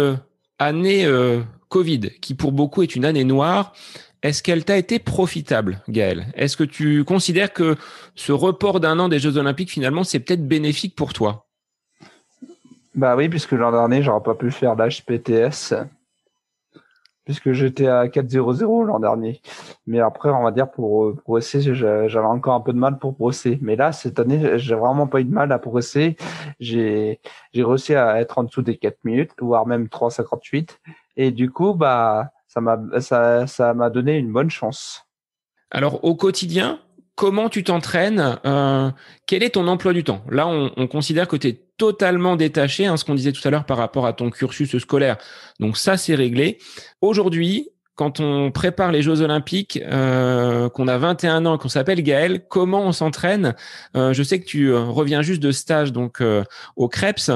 année Covid, qui pour beaucoup est une année noire, est-ce qu'elle t'a été profitable, Gaël? Est-ce que tu considères que ce report d'1 an des Jeux Olympiques, finalement, c'est peut-être bénéfique pour toi? Bah oui, puisque l'an dernier, j'aurais pas pu faire l'HPTS, puisque j'étais à 4,00 l'an dernier. Mais après, on va dire, pour progresser, j'avais encore un peu de mal pour progresser. Mais là, cette année, j'ai vraiment pas eu de mal à progresser. J'ai réussi à être en dessous des 4 minutes, voire même 3,58. Et du coup, bah, ça m'a donné une bonne chance. Alors, au quotidien, comment tu t'entraînes? Quel est ton emploi du temps? Là, on considère que tu es totalement détaché, ce qu'on disait tout à l'heure par rapport à ton cursus scolaire. Donc ça, c'est réglé. Aujourd'hui, quand on prépare les Jeux Olympiques, qu'on a 21 ans, qu'on s'appelle Gaël, comment on s'entraîne? Je sais que tu reviens juste de stage donc au Krebs.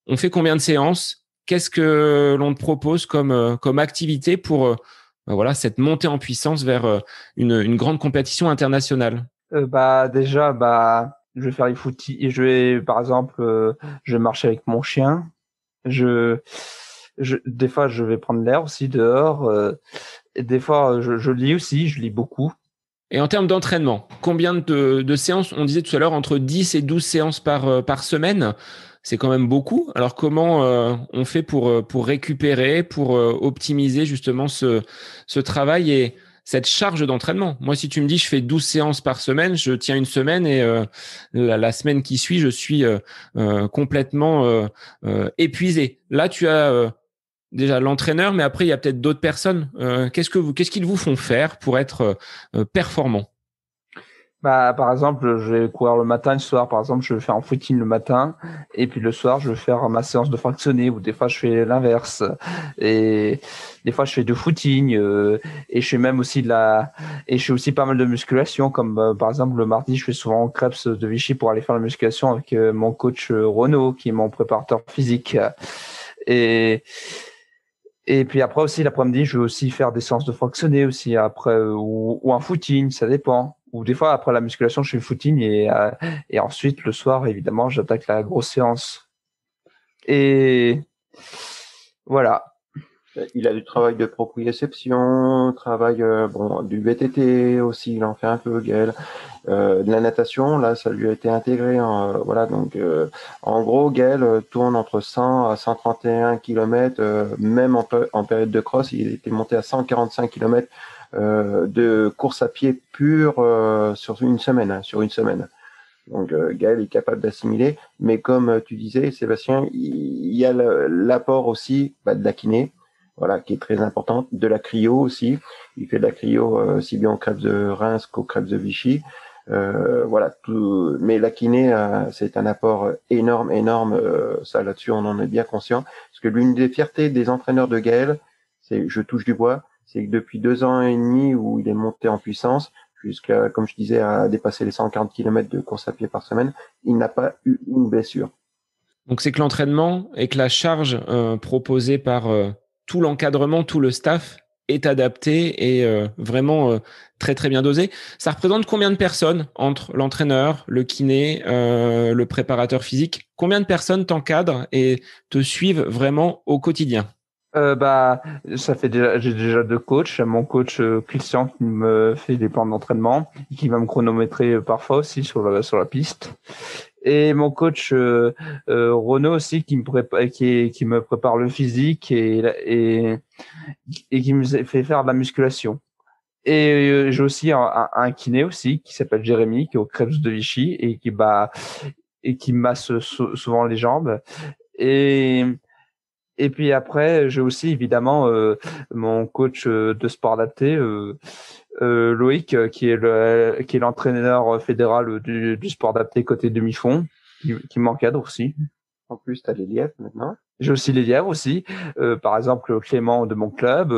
On fait combien de séances? Qu'est-ce que l'on te propose comme activité pour voilà, cette montée en puissance vers une grande compétition internationale? Bah déjà, bah je vais faire les footies et je vais, par exemple, je vais marcher avec mon chien. Je, des fois, je vais prendre l'air aussi dehors. Et des fois, je lis aussi. Je lis beaucoup. Et en termes d'entraînement, combien de séances? On disait tout à l'heure entre 10 et 12 séances par semaine. C'est quand même beaucoup. Alors comment on fait pour récupérer, pour optimiser justement ce travail et cette charge d'entraînement? Moi, si tu me dis je fais 12 séances par semaine, je tiens une semaine et la semaine qui suit, je suis complètement épuisé. Là, tu as déjà l'entraîneur, mais après, il y a peut-être d'autres personnes. Qu'est-ce qu'ils vous font faire pour être performant? Bah, par exemple, je vais courir le matin, le soir. Par exemple, je vais faire un footing le matin, et puis le soir, je vais faire ma séance de fractionné. Ou des fois, je fais l'inverse. Et des fois, je fais du footing. Et je fais même aussi et je fais aussi pas mal de musculation. Comme par exemple, le mardi, je fais souvent au Krebs de Vichy pour aller faire la musculation avec mon coach Renaud, qui est mon préparateur physique. Et Et puis après aussi, l'après-midi, je vais aussi faire des séances de fractionné aussi après, ou un footing, ça dépend. Ou des fois, après la musculation, je fais le footing et ensuite, le soir, évidemment, j'attaque la grosse séance. Et voilà. Il a du travail de proprioception, travail du VTT aussi, il en fait un peu, Gaël. De la natation, là, ça lui a été intégré. Voilà, donc en gros, Gaël tourne entre 100 à 131 km, même en période de cross, il était monté à 145 km de course à pied pure sur une semaine, Donc Gaël est capable d'assimiler, mais comme tu disais, Sébastien, il y a l'apport aussi de la kiné, voilà, qui est très importante, de la cryo aussi. Il fait de la cryo aussi bien au Krebs de Reims qu'au Krebs de Vichy. Voilà, mais la kiné, c'est un apport énorme. Ça, là-dessus, on en est bien conscient. Parce que l'une des fiertés des entraîneurs de Gaël, je touche du bois, c'est que depuis 2 ans et demi où il est monté en puissance, jusqu'à, comme je disais, à dépasser les 140 km de course à pied par semaine, il n'a pas eu une blessure. Donc c'est que l'entraînement et que la charge proposée par tout l'encadrement, tout le staff est adapté et vraiment très très bien dosé. Ça représente combien de personnes entre l'entraîneur, le kiné, le préparateur physique? Combien de personnes t'encadrent et te suivent vraiment au quotidien? Bah, j'ai déjà 2 coachs. Mon coach Christian qui me fait des plans d'entraînement, et qui va me chronométrer parfois aussi sur la piste. Et mon coach Renaud aussi qui me prépare le physique et qui me fait faire de la musculation. Et j'ai aussi un kiné aussi qui s'appelle Jérémy, qui est au Krebs de Vichy et qui masse souvent les jambes. Et Et puis après, j'ai aussi évidemment mon coach de sport adapté, Loïc, qui est l'entraîneur fédéral du sport adapté côté demi-fond, qui m'encadre aussi. En plus, tu as les lièvres maintenant. J'ai aussi les lièvres aussi, par exemple Clément de mon club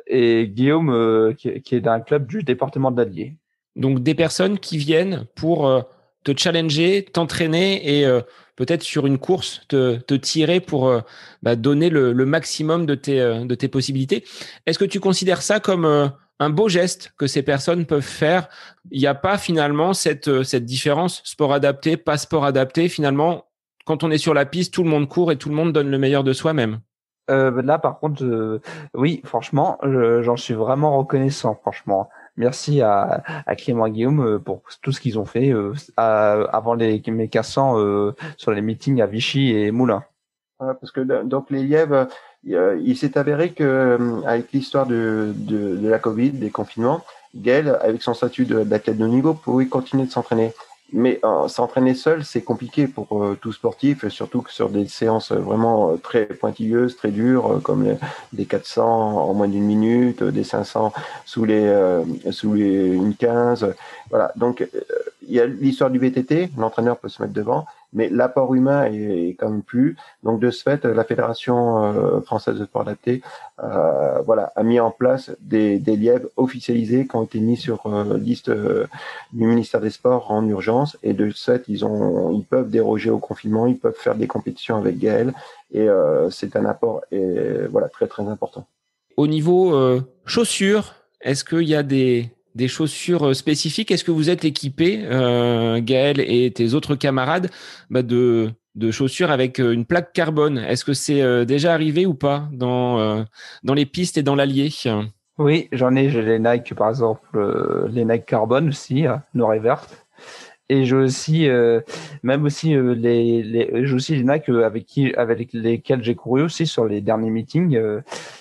et Guillaume qui est d'un club du département de l'Allier. Donc des personnes qui viennent pour te challenger, t'entraîner et peut-être sur une course te tirer pour donner le maximum de tes possibilités. Est-ce que tu considères ça comme un beau geste que ces personnes peuvent faire? Il n'y a pas finalement cette différence sport adapté, pas sport adapté. Finalement, quand on est sur la piste, tout le monde court et tout le monde donne le meilleur de soi-même. Là, par contre, oui, franchement, j'en suis vraiment reconnaissant, franchement. Merci à Clément et Guillaume pour tout ce qu'ils ont fait avant mes cassants sur les meetings à Vichy et Moulins. Voilà, parce que donc les lièvres, il s'est avéré que avec l'histoire de la Covid, des confinements, Gaël, avec son statut d'athlète de haut niveau, pouvait continuer de s'entraîner. Mais s'entraîner seul, c'est compliqué pour tout sportif, surtout que sur des séances vraiment très pointilleuses, très dures, comme des 400 en moins d'une minute, des 500 sous les 1,15. Voilà. Donc il y a l'histoire du VTT, l'entraîneur peut se mettre devant, mais l'apport humain est quand même plus. Donc de ce fait, la Fédération française de sport adapté a mis en place des lièvres officialisés qui ont été mis sur liste du ministère des Sports en urgence, et de ce fait, ils peuvent déroger au confinement, ils peuvent faire des compétitions avec Gaël, et c'est un apport très très important. Au niveau chaussures, est-ce qu'il y a des chaussures spécifiques? Est-ce que vous êtes équipés, Gaël et tes autres camarades, de chaussures avec une plaque carbone? Est-ce que c'est déjà arrivé ou pas dans les pistes et dans l'Allier? Oui, j'ai les Nike, par exemple, les Nike Carbone aussi, noir et verte. Et j'ai aussi, j'ai aussi les Nike avec lesquels j'ai couru aussi sur les derniers meetings,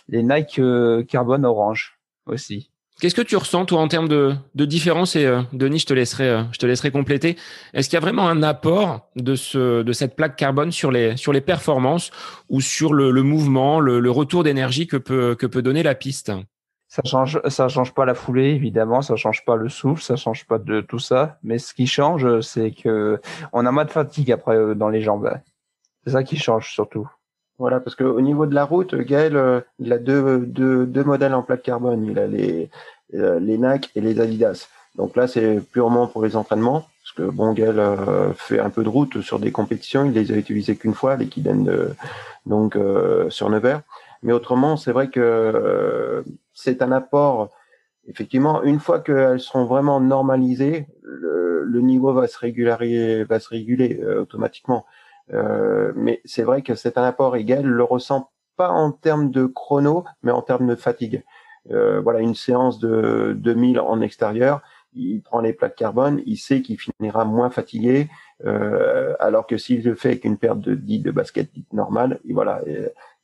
les Nike Carbone orange aussi. Qu'est-ce que tu ressens, toi, en termes de différence? Et Denis, je te laisserai compléter. Est-ce qu'il y a vraiment un apport de cette plaque carbone sur les performances ou sur le mouvement, le retour d'énergie que peut donner la piste? Ça change pas la foulée, évidemment, ça change pas le souffle, ça change pas de tout ça. Mais ce qui change, c'est que on a moins de fatigue après dans les jambes. C'est ça qui change surtout. Voilà, parce que au niveau de la route, Gaël, il a deux modèles en plaque carbone. Il a les Nike et les Adidas. Donc là, c'est purement pour les entraînements, parce que Gaël fait un peu de route sur des compétitions. Il les a utilisées qu'une fois, les Kiden sur Nevers. Mais autrement, c'est vrai que c'est un apport. Effectivement, une fois qu'elles seront vraiment normalisées, le niveau va se réguler automatiquement. Mais c'est vrai que c'est un apport égal, le ressent pas en termes de chrono, mais en termes de fatigue. Une séance de 2000 en extérieur, il prend les plaques carbone, il sait qu'il finira moins fatigué, alors que s'il le fait avec une paire de basket normale,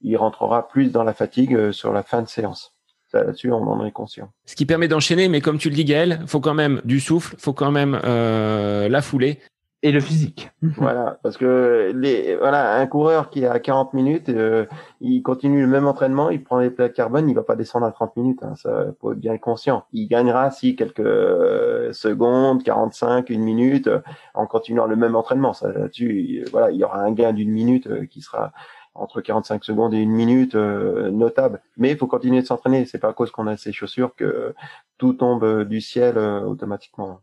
il rentrera plus dans la fatigue sur la fin de séance. Là-dessus, on en est conscient. Ce qui permet d'enchaîner, mais comme tu le dis, Gaël, faut quand même du souffle, faut quand même la foulée. Et le physique. Voilà, parce que un coureur qui a 40 minutes, il continue le même entraînement, il prend les plaques carbone, il va pas descendre à 30 minutes, ça faut être bien conscient. Il gagnera quelques secondes, 45, une minute, en continuant le même entraînement. Ça, là-dessus, il y aura un gain d'une minute qui sera entre 45 secondes et une minute notable. Mais il faut continuer de s'entraîner. C'est pas à cause qu'on a ces chaussures que tout tombe du ciel automatiquement.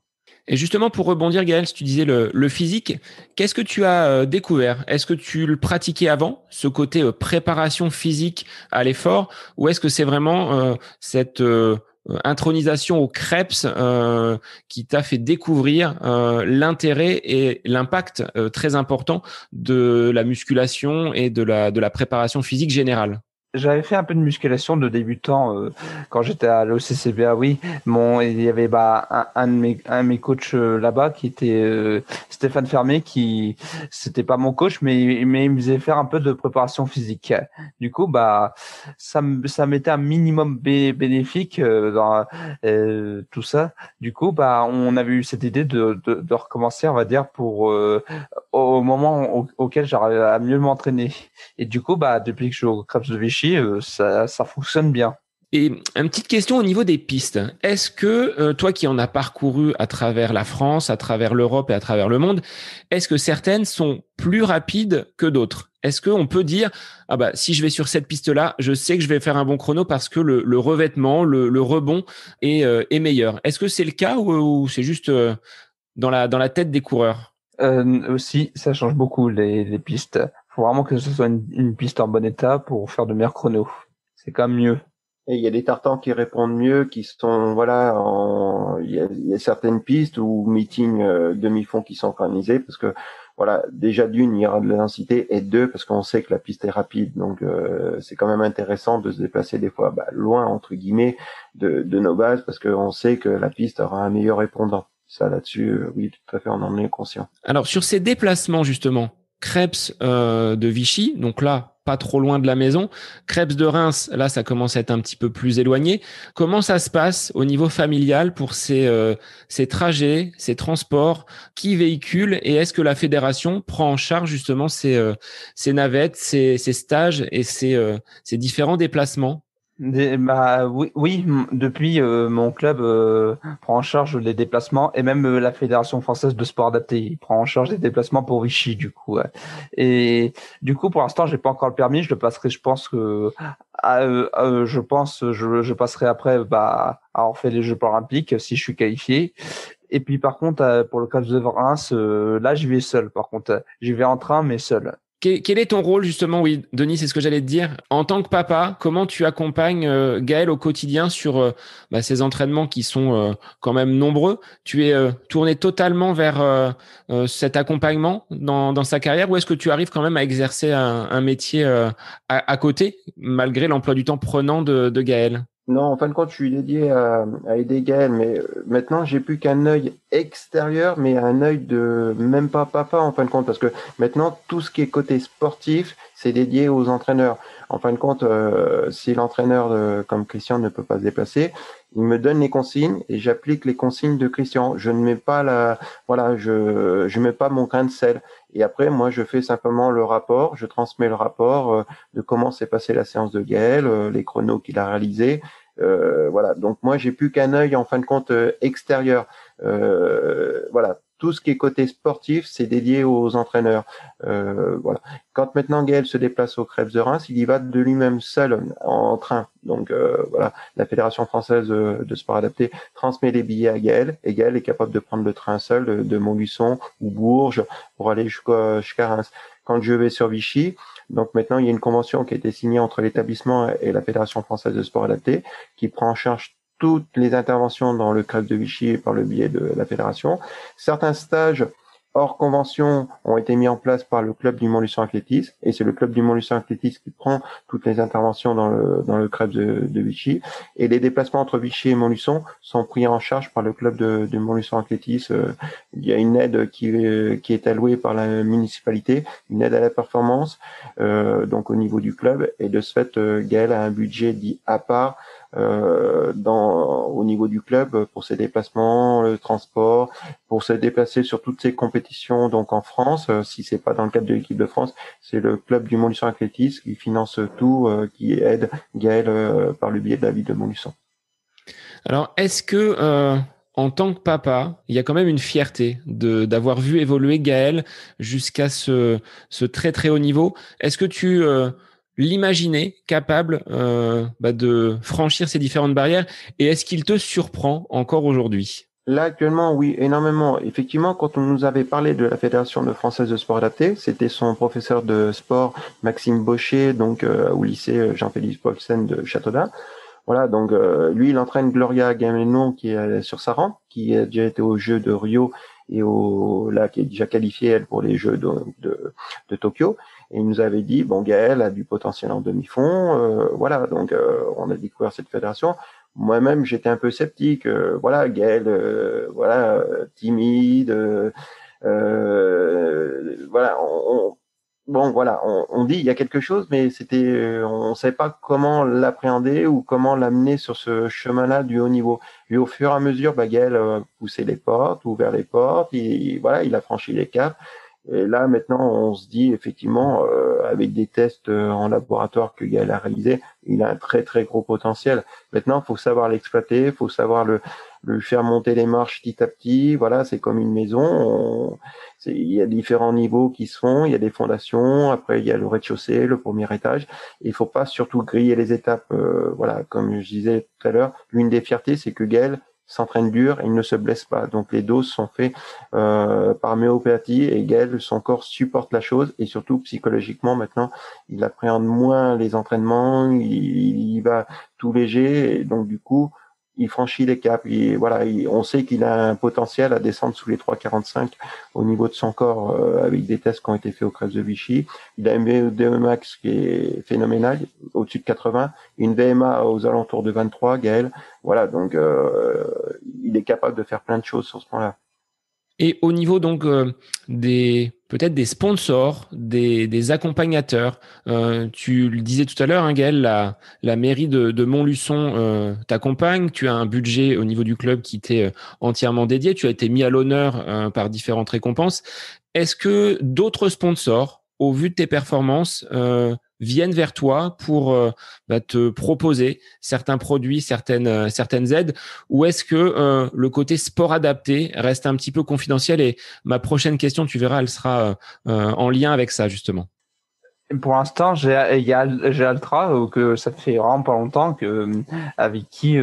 Et justement, pour rebondir, Gaël, si tu disais le physique, qu'est-ce que tu as découvert? Est-ce que tu le pratiquais avant, ce côté préparation physique à l'effort, ou est-ce que c'est vraiment cette intronisation au Krebs qui t'a fait découvrir l'intérêt et l'impact très important de la musculation et de la préparation physique générale? J'avais fait un peu de musculation de débutant quand j'étais à l'OCCBA, oui. Il y avait un de mes coachs là-bas qui était Stéphane Fermé, c'était pas mon coach, mais il me faisait faire un peu de préparation physique. Du coup, ça m'était un minimum bénéfique dans tout ça. Du coup, on avait eu cette idée de recommencer, on va dire, pour au moment auquel j'arrive à mieux m'entraîner. Et du coup, depuis que je suis au Krebs de Vichy, ça fonctionne bien. Et une petite question au niveau des pistes. Est-ce que toi qui en as parcouru à travers la France, à travers l'Europe et à travers le monde, est-ce que certaines sont plus rapides que d'autres? Est-ce qu'on peut dire, ah bah, si je vais sur cette piste-là, je sais que je vais faire un bon chrono parce que le revêtement, le rebond est meilleur. Est-ce que c'est le cas ou c'est juste dans la tête des coureurs? Aussi, ça change beaucoup les pistes. Faut vraiment que ce soit une piste en bon état pour faire de meilleurs chronos. C'est quand même mieux. Et il y a des tartans qui répondent mieux, qui sont, voilà, il y a certaines pistes ou meetings demi-fond qui sont organisés parce que, voilà, déjà d'une, il y aura de l'intensité et deux, parce qu'on sait que la piste est rapide. Donc, c'est quand même intéressant de se déplacer des fois, loin, entre guillemets, de nos bases parce qu'on sait que la piste aura un meilleur répondant. Ça, là-dessus, oui, tout à fait, on en est conscient. Alors, sur ces déplacements, justement, Krebs de Vichy, donc là, pas trop loin de la maison. Krebs de Reims, là, ça commence à être un petit peu plus éloigné. Comment ça se passe au niveau familial pour ces trajets, ces transports? Qui véhicule et est-ce que la fédération prend en charge justement ces navettes, ces stages et ces différents déplacements? Oui, depuis mon club prend en charge les déplacements et même la Fédération française de sport adapté il prend en charge les déplacements pour Vichy du coup. Ouais. Et du coup pour l'instant j'ai pas encore le permis, je le passerai, je pense que je passerai après à avoir fait les Jeux paralympiques si je suis qualifié. Et puis par contre pour le club de Reims là j'y vais seul. Par contre j'y vais en train mais seul. Quel est ton rôle justement, oui, Denis, c'est ce que j'allais te dire. En tant que papa, comment tu accompagnes Gaël au quotidien sur ces entraînements qui sont quand même nombreux? Tu es tourné totalement vers cet accompagnement dans sa carrière ou est-ce que tu arrives quand même à exercer un métier à côté, malgré l'emploi du temps prenant de Gaël? Non, en fin de compte, je suis dédié à aider Gaël, mais maintenant, j'ai plus qu'un œil extérieur, mais un œil de même pas papa, en fin de compte, parce que maintenant, tout ce qui est côté sportif, c'est dédié aux entraîneurs. En fin de compte, si l'entraîneur comme Christian ne peut pas se déplacer, il me donne les consignes et j'applique les consignes de Christian. Je ne mets pas je mets pas mon grain de sel. Et après, moi, je fais simplement le rapport, je transmets le rapport de comment s'est passée la séance de Gaël, les chronos qu'il a réalisés. Voilà. Donc moi, j'ai plus qu'un œil en fin de compte extérieur. Voilà. Tout ce qui est côté sportif, c'est dédié aux entraîneurs. Voilà. Quand maintenant Gaël se déplace au Krebs de Reims, il y va de lui-même seul en train. Donc voilà, la Fédération française de sport adapté transmet les billets à Gaël et Gaël est capable de prendre le train seul de Montluçon ou Bourges pour aller jusqu'à Reims. Quand je vais sur Vichy, donc maintenant il y a une convention qui a été signée entre l'établissement et la Fédération française de sport adapté qui prend en charge toutes les interventions dans le Krebs de Vichy par le biais de la fédération. Certains stages hors convention ont été mis en place par le club du Montluçon Athlétisme et c'est le club du Montluçon Athlétisme qui prend toutes les interventions dans le Krebs de Vichy et les déplacements entre Vichy et Montluçon sont pris en charge par le club de Montluçon Athlétisme. Il y a une aide qui est allouée par la municipalité, une aide à la performance donc au niveau du club et de ce fait Gaël a un budget dit à part au niveau du club pour ses déplacements, le transport, pour se déplacer sur toutes ces compétitions donc en France. Si c'est pas dans le cadre de l'équipe de France, c'est le club du Montluçon Athlétisme qui finance tout, qui aide Gaël par le biais de la ville de Montluçon. Alors, est-ce que en tant que papa, il y a quand même une fierté d'avoir vu évoluer Gaël jusqu'à ce très très haut niveau? Est-ce que tu l'imaginais capable de franchir ces différentes barrières et est-ce qu'il te surprend encore aujourd'hui? Là, actuellement, oui, énormément. Effectivement, quand on nous avait parlé de la Fédération française de sport adapté, c'était son professeur de sport, Maxime Baucher, donc au lycée Jean-Philippe Paulsen de Châteaudun. Voilà, donc lui, il entraîne Gloria Gamenon qui est sur sa rampe, qui a déjà été aux Jeux de Rio et qui est déjà qualifiée, elle, pour les Jeux de Tokyo. Et il nous avait dit, bon, Gaël a du potentiel en demi-fond, voilà, donc on a découvert cette fédération. Moi-même, j'étais un peu sceptique. Voilà, Gaël, timide. Voilà, on dit il y a quelque chose, mais on ne savait pas comment l'appréhender ou comment l'amener sur ce chemin-là du haut niveau. Et au fur et à mesure, Gaël poussait les portes, ouvert les portes. Il a franchi les caps. Et là, maintenant, on se dit effectivement, avec des tests en laboratoire que Gaël a réalisé, il a un très très gros potentiel. Maintenant, il faut savoir l'exploiter, il faut savoir le faire monter les marches petit à petit. Voilà, c'est comme une maison. Il y a différents niveaux qui se font. Il y a des fondations. Après, il y a le rez-de-chaussée, le premier étage. Et il faut pas surtout griller les étapes. Voilà, comme je disais tout à l'heure, l'une des fiertés, c'est que Gaël s'entraîne dur et il ne se blesse pas. Donc les doses sont faites par homéopathie et Gaël, son corps supporte la chose et surtout psychologiquement maintenant, il appréhende moins les entraînements, il va tout léger et donc du coup, il franchit les caps. On sait qu'il a un potentiel à descendre sous les 3,45 au niveau de son corps avec des tests qui ont été faits au Crest de Vichy. Il a un VO2 max qui est phénoménal, au-dessus de 80, une VMA aux alentours de 23, Gaël. Voilà, donc il est capable de faire plein de choses sur ce point-là. Et au niveau donc peut-être des sponsors, des accompagnateurs, tu le disais tout à l'heure, hein, Gaël, la mairie de Montluçon t'accompagne. Tu as un budget au niveau du club qui t'est entièrement dédié. Tu as été mis à l'honneur par différentes récompenses. Est-ce que d'autres sponsors, au vu de tes performances, viennent vers toi pour te proposer certains produits, certaines aides, ou est-ce que le côté sport adapté reste un petit peu confidentiel? Et ma prochaine question, tu verras, elle sera en lien avec ça justement. Pour l'instant, j'ai Altra, que ça fait vraiment pas longtemps avec qui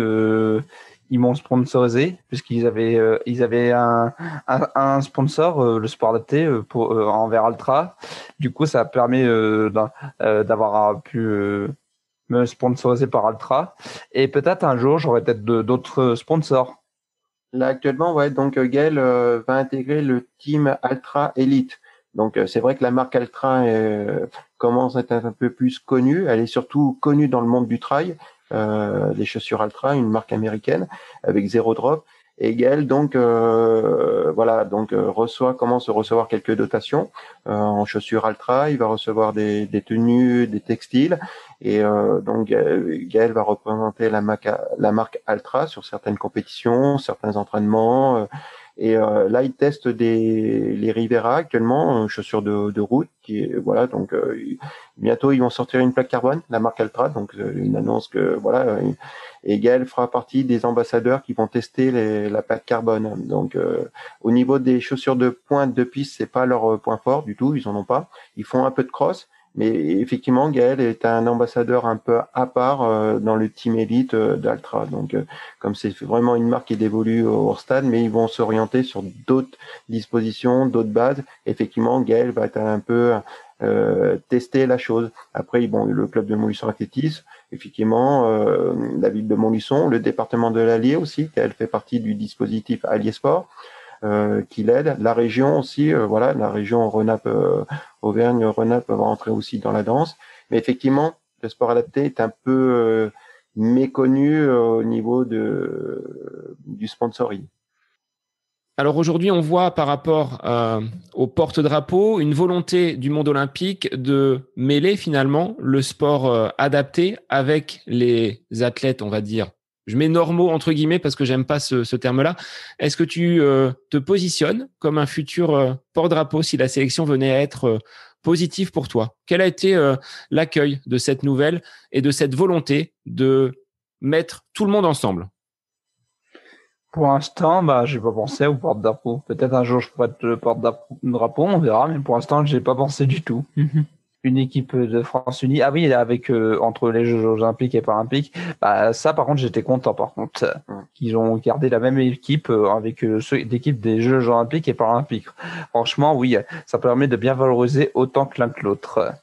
ils m'ont sponsorisé, puisqu'ils avaient un sponsor, le sport adapté, envers Altra. Du coup, ça permet d'avoir pu me sponsoriser par Altra. Et peut-être un jour, j'aurai peut-être d'autres sponsors. Là, actuellement, ouais, donc Gaël va intégrer le team Altra Elite. Donc, c'est vrai que la marque Altra commence à être un peu plus connue. Elle est surtout connue dans le monde du trail. Les chaussures Altra, une marque américaine avec zéro drop. Et Gaël, donc, commence à recevoir quelques dotations en chaussures Altra. Il va recevoir des tenues, des textiles. Et donc, Gaël va représenter la marque Altra sur certaines compétitions, certains entraînements. Là, il teste les Rivera actuellement, chaussures de route. Donc bientôt ils vont sortir une plaque carbone, la marque Altra. Donc une annonce que voilà. Et Gaël fera partie des ambassadeurs qui vont tester la plaque carbone. Donc au niveau des chaussures de pointe de piste, c'est pas leur point fort du tout, ils en ont pas. Ils font un peu de cross. Mais effectivement, Gaël est un ambassadeur un peu à part dans le team élite d'Altra. Donc, comme c'est vraiment une marque qui évolue au stade, mais ils vont s'orienter sur d'autres dispositions, d'autres bases. Effectivement, Gaël va être un peu tester la chose. Après, bon, le club de Montluçon Athlétisme, effectivement, la ville de Montluçon, le département de l'Allier aussi, Gaël fait partie du dispositif Allier Sport. Qui l'aide. La région aussi, la région Auvergne-Rhône-Alpes va rentrer aussi dans la danse. Mais effectivement, le sport adapté est un peu méconnu au niveau du sponsoring. Alors aujourd'hui, on voit par rapport au porte-drapeau une volonté du monde olympique de mêler finalement le sport adapté avec les athlètes, on va dire, je mets normaux entre guillemets parce que j'aime pas ce terme-là. Est-ce que tu te positionnes comme un futur porte-drapeau si la sélection venait à être positive pour toi? Quel a été l'accueil de cette nouvelle et de cette volonté de mettre tout le monde ensemble? Pour l'instant, j'ai pas pensé au porte-drapeau. Peut-être un jour je pourrais être le porte-drapeau, on verra, mais pour l'instant, j'ai pas pensé du tout. Une équipe de France unie. Ah oui, avec entre les Jeux olympiques et paralympiques. Ça, par contre, j'étais content. Par contre, qu'ils ont gardé la même équipe avec l'équipe des Jeux olympiques et paralympiques. Franchement, oui, ça permet de bien valoriser autant que l'un que l'autre.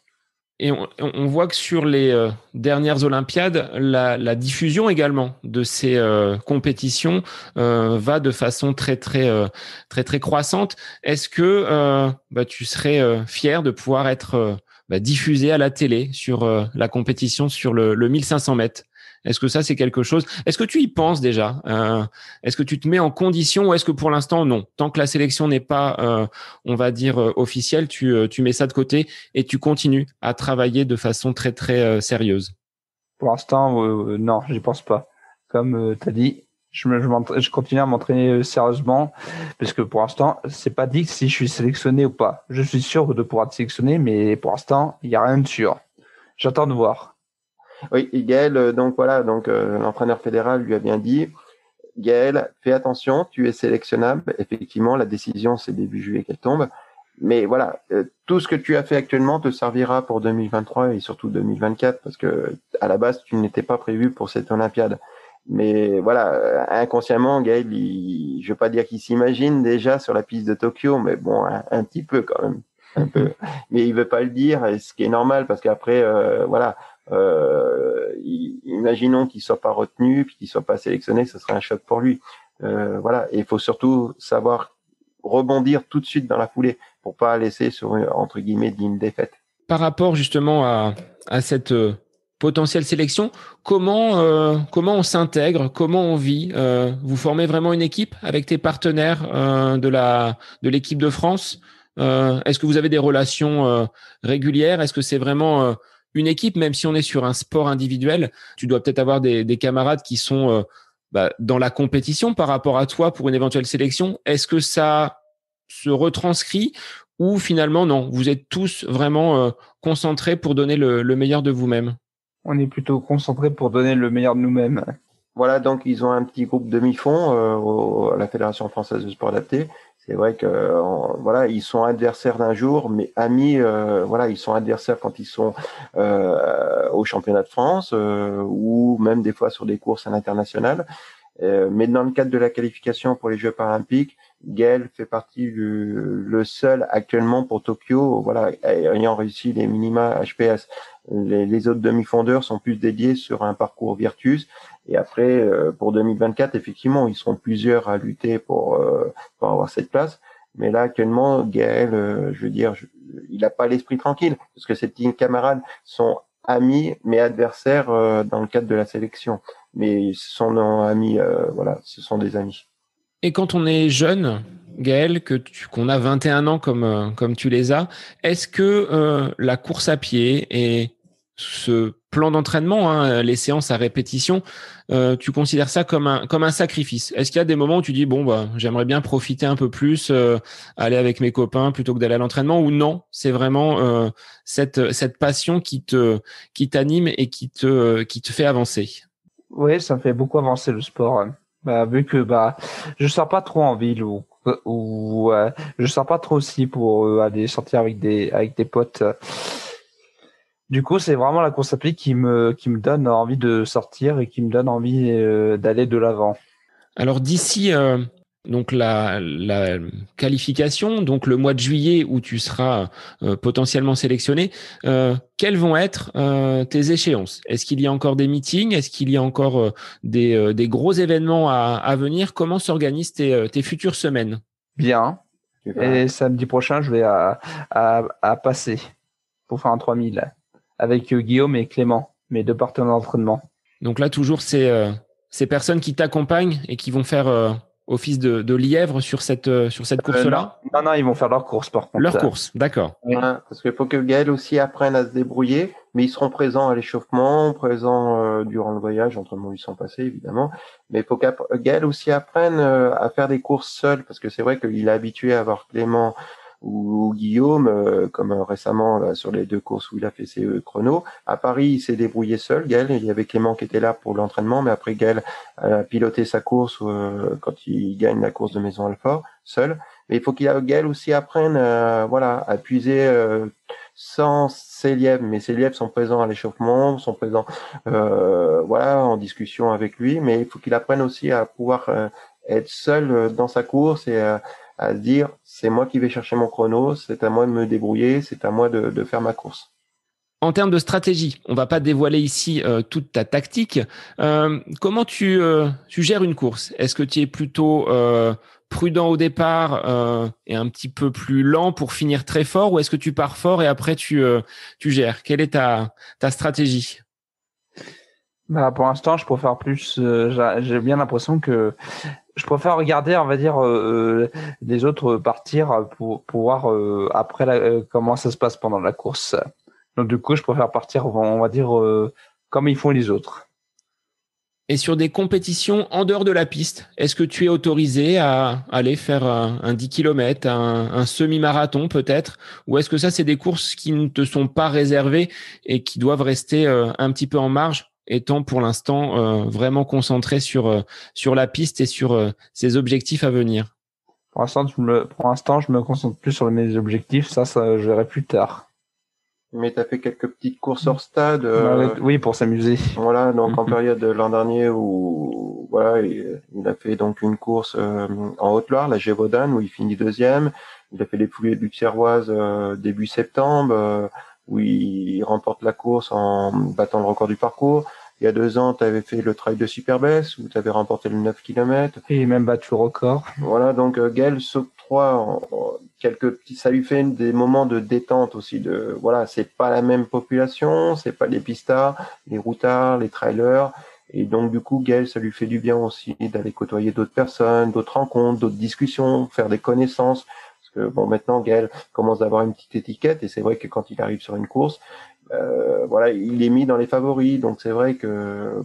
Et on voit que sur les dernières Olympiades, la diffusion également de ces compétitions va de façon très croissante. Est-ce que tu serais fier de pouvoir être diffusé à la télé sur la compétition sur le 1500 mètres? Est-ce que ça, c'est quelque chose? Est-ce que tu y penses déjà? Est-ce que tu te mets en condition ou est-ce que pour l'instant, non? Tant que la sélection n'est pas, on va dire, officielle, tu mets ça de côté et tu continues à travailler de façon très sérieuse? Pour l'instant, non, j'y pense pas. Comme tu as dit, je continue à m'entraîner sérieusement parce que pour l'instant, c'est pas dit si je suis sélectionné ou pas. Je suis sûr de pouvoir être sélectionné, mais pour l'instant, il n'y a rien de sûr. J'attends de voir. Oui, et Gaël, l'entraîneur fédéral lui a bien dit, Gaël, fais attention, tu es sélectionnable. Effectivement, la décision, c'est début juillet qu'elle tombe. Mais voilà, tout ce que tu as fait actuellement te servira pour 2023 et surtout 2024 parce que à la base, tu n'étais pas prévu pour cette Olympiade. Mais voilà, inconsciemment, Gaël, je veux pas dire qu'il s'imagine déjà sur la piste de Tokyo, mais bon, un petit peu quand même, un peu. Mais il veut pas le dire, et ce qui est normal parce qu'après, imaginons qu'il soit pas retenu, puis qu'il soit pas sélectionné, ce serait un choc pour lui. Voilà, et il faut surtout savoir rebondir tout de suite dans la foulée pour pas laisser sur entre guillemets une défaite. Par rapport justement à cette potentielle sélection, comment on s'intègre, comment on vit, vous formez vraiment une équipe avec tes partenaires de l'équipe de France. Est-ce que vous avez des relations régulières? Est-ce que c'est vraiment une équipe, même si on est sur un sport individuel? Tu dois peut-être avoir des camarades qui sont dans la compétition par rapport à toi pour une éventuelle sélection. Est-ce que ça se retranscrit ou finalement non, vous êtes tous vraiment concentrés pour donner le meilleur de vous-même? On est plutôt concentrés pour donner le meilleur de nous-mêmes. Voilà, donc ils ont un petit groupe demi-fond à la Fédération française de sport adapté. C'est vrai que voilà, ils sont adversaires d'un jour, mais amis. Voilà, ils sont adversaires quand ils sont au championnat de France ou même des fois sur des courses à l'international. Mais dans le cadre de la qualification pour les Jeux paralympiques, Gaël fait partie le seul actuellement pour Tokyo, voilà, ayant réussi les minima HPS. Les autres demi-fondeurs sont plus dédiés sur un parcours Virtus. Et après, pour 2024, effectivement, ils seront plusieurs à lutter pour avoir cette place. Mais là, actuellement, Gaël, je veux dire, il n'a pas l'esprit tranquille, parce que ses petits camarades sont amis, mais adversaires dans le cadre de la sélection. Mais ce sont nos amis, voilà, ce sont des amis. Et quand on est jeune, Gaël, qu'on a 21 ans comme tu les as, est-ce que la course à pied et ce plan d'entraînement, hein, les séances à répétition, tu considères ça comme un sacrifice? Est-ce qu'il y a des moments où tu dis j'aimerais bien profiter un peu plus, aller avec mes copains plutôt que d'aller à l'entraînement, ou non, c'est vraiment cette passion qui t'anime et qui te fait avancer? Oui, ça me fait beaucoup avancer le sport. Vu que je sors pas trop en ville ou je sors pas trop aussi pour aller sortir avec des potes. Du coup, c'est vraiment la course à pied qui me donne envie de sortir et qui me donne envie d'aller de l'avant. Alors d'ici donc la qualification, donc le mois de juillet où tu seras potentiellement sélectionné, quelles vont être tes échéances? Est-ce qu'il y a encore des meetings? Est-ce qu'il y a encore des gros événements à venir? Comment s'organisent tes futures semaines? Bien. Et samedi prochain, je vais à Passy pour faire un 3000 avec Guillaume et Clément, mes deux partenaires d'entraînement. Donc là, toujours ces personnes qui t'accompagnent et qui vont faire office de lièvre sur cette course-là? Non, ils vont faire leur course par contre. Leur course, d'accord. Ouais, parce qu'il faut que Gaël aussi apprenne à se débrouiller, mais ils seront présents à l'échauffement, présents durant le voyage, entraînement lui sont passés évidemment, mais il faut que Gaël aussi apprenne à faire des courses seul, parce que c'est vrai qu'il est habitué à avoir Clément ou Guillaume, comme récemment là, sur les 2 courses où il a fait ses chronos. À Paris, il s'est débrouillé seul, Gaël. Il y avait Clément qui était là pour l'entraînement, mais après Gaël a piloté sa course quand il gagne la course de Maison Alfort, seul. Mais il faut Gaël aussi apprenne à puiser sans ses lièvres, mais ses lièvres sont présents à l'échauffement, sont présents en discussion avec lui, mais il faut qu'il apprenne aussi à pouvoir être seul dans sa course et à se dire c'est moi qui vais chercher mon chrono, c'est à moi de me débrouiller, c'est à moi de faire ma course. En termes de stratégie, on va pas dévoiler ici toute ta tactique. Comment tu gères une course? Est-ce que tu es plutôt prudent au départ et un petit peu plus lent pour finir très fort, ou est-ce que tu pars fort et après tu gères? Quelle est ta stratégie? Pour l'instant, je préfère plus. J'ai bien l'impression que je préfère regarder, on va dire, les autres partir pour voir après comment ça se passe pendant la course. Donc du coup, je préfère partir, on va dire, comme ils font les autres. Et sur des compétitions en dehors de la piste, est-ce que tu es autorisé à aller faire un 10 km, un semi-marathon peut-être? Ou est-ce que ça, c'est des courses qui ne te sont pas réservées et qui doivent rester un petit peu en marge, étant pour l'instant vraiment concentré sur la piste et sur ses objectifs à venir? Pour l'instant, je me concentre plus sur mes objectifs. Ça, je verrai plus tard. Mais tu as fait quelques petites courses hors stade. Oui, pour s'amuser. Voilà, donc en période de l'an dernier où voilà, il a fait donc une course en Haute-Loire, la Gévaudan, où il finit deuxième. Il a fait les Poulies luxerroises début septembre, où il remporte la course en battant le record du parcours. Il y a 2 ans, tu avais fait le Trail de Superbès, où tu avais remporté le 9 km. Et même battu le record. Voilà, donc Gaël s'octroie quelques petits, ça lui fait des moments de détente aussi. Voilà, c'est pas la même population, c'est pas les pistards, les routards, les trailers. Et donc du coup, Gaël, ça lui fait du bien aussi d'aller côtoyer d'autres personnes, d'autres rencontres, d'autres discussions, faire des connaissances. Parce que bon, maintenant Gaël commence à avoir une petite étiquette, et c'est vrai que quand il arrive sur une course, voilà, il est mis dans les favoris. Donc c'est vrai que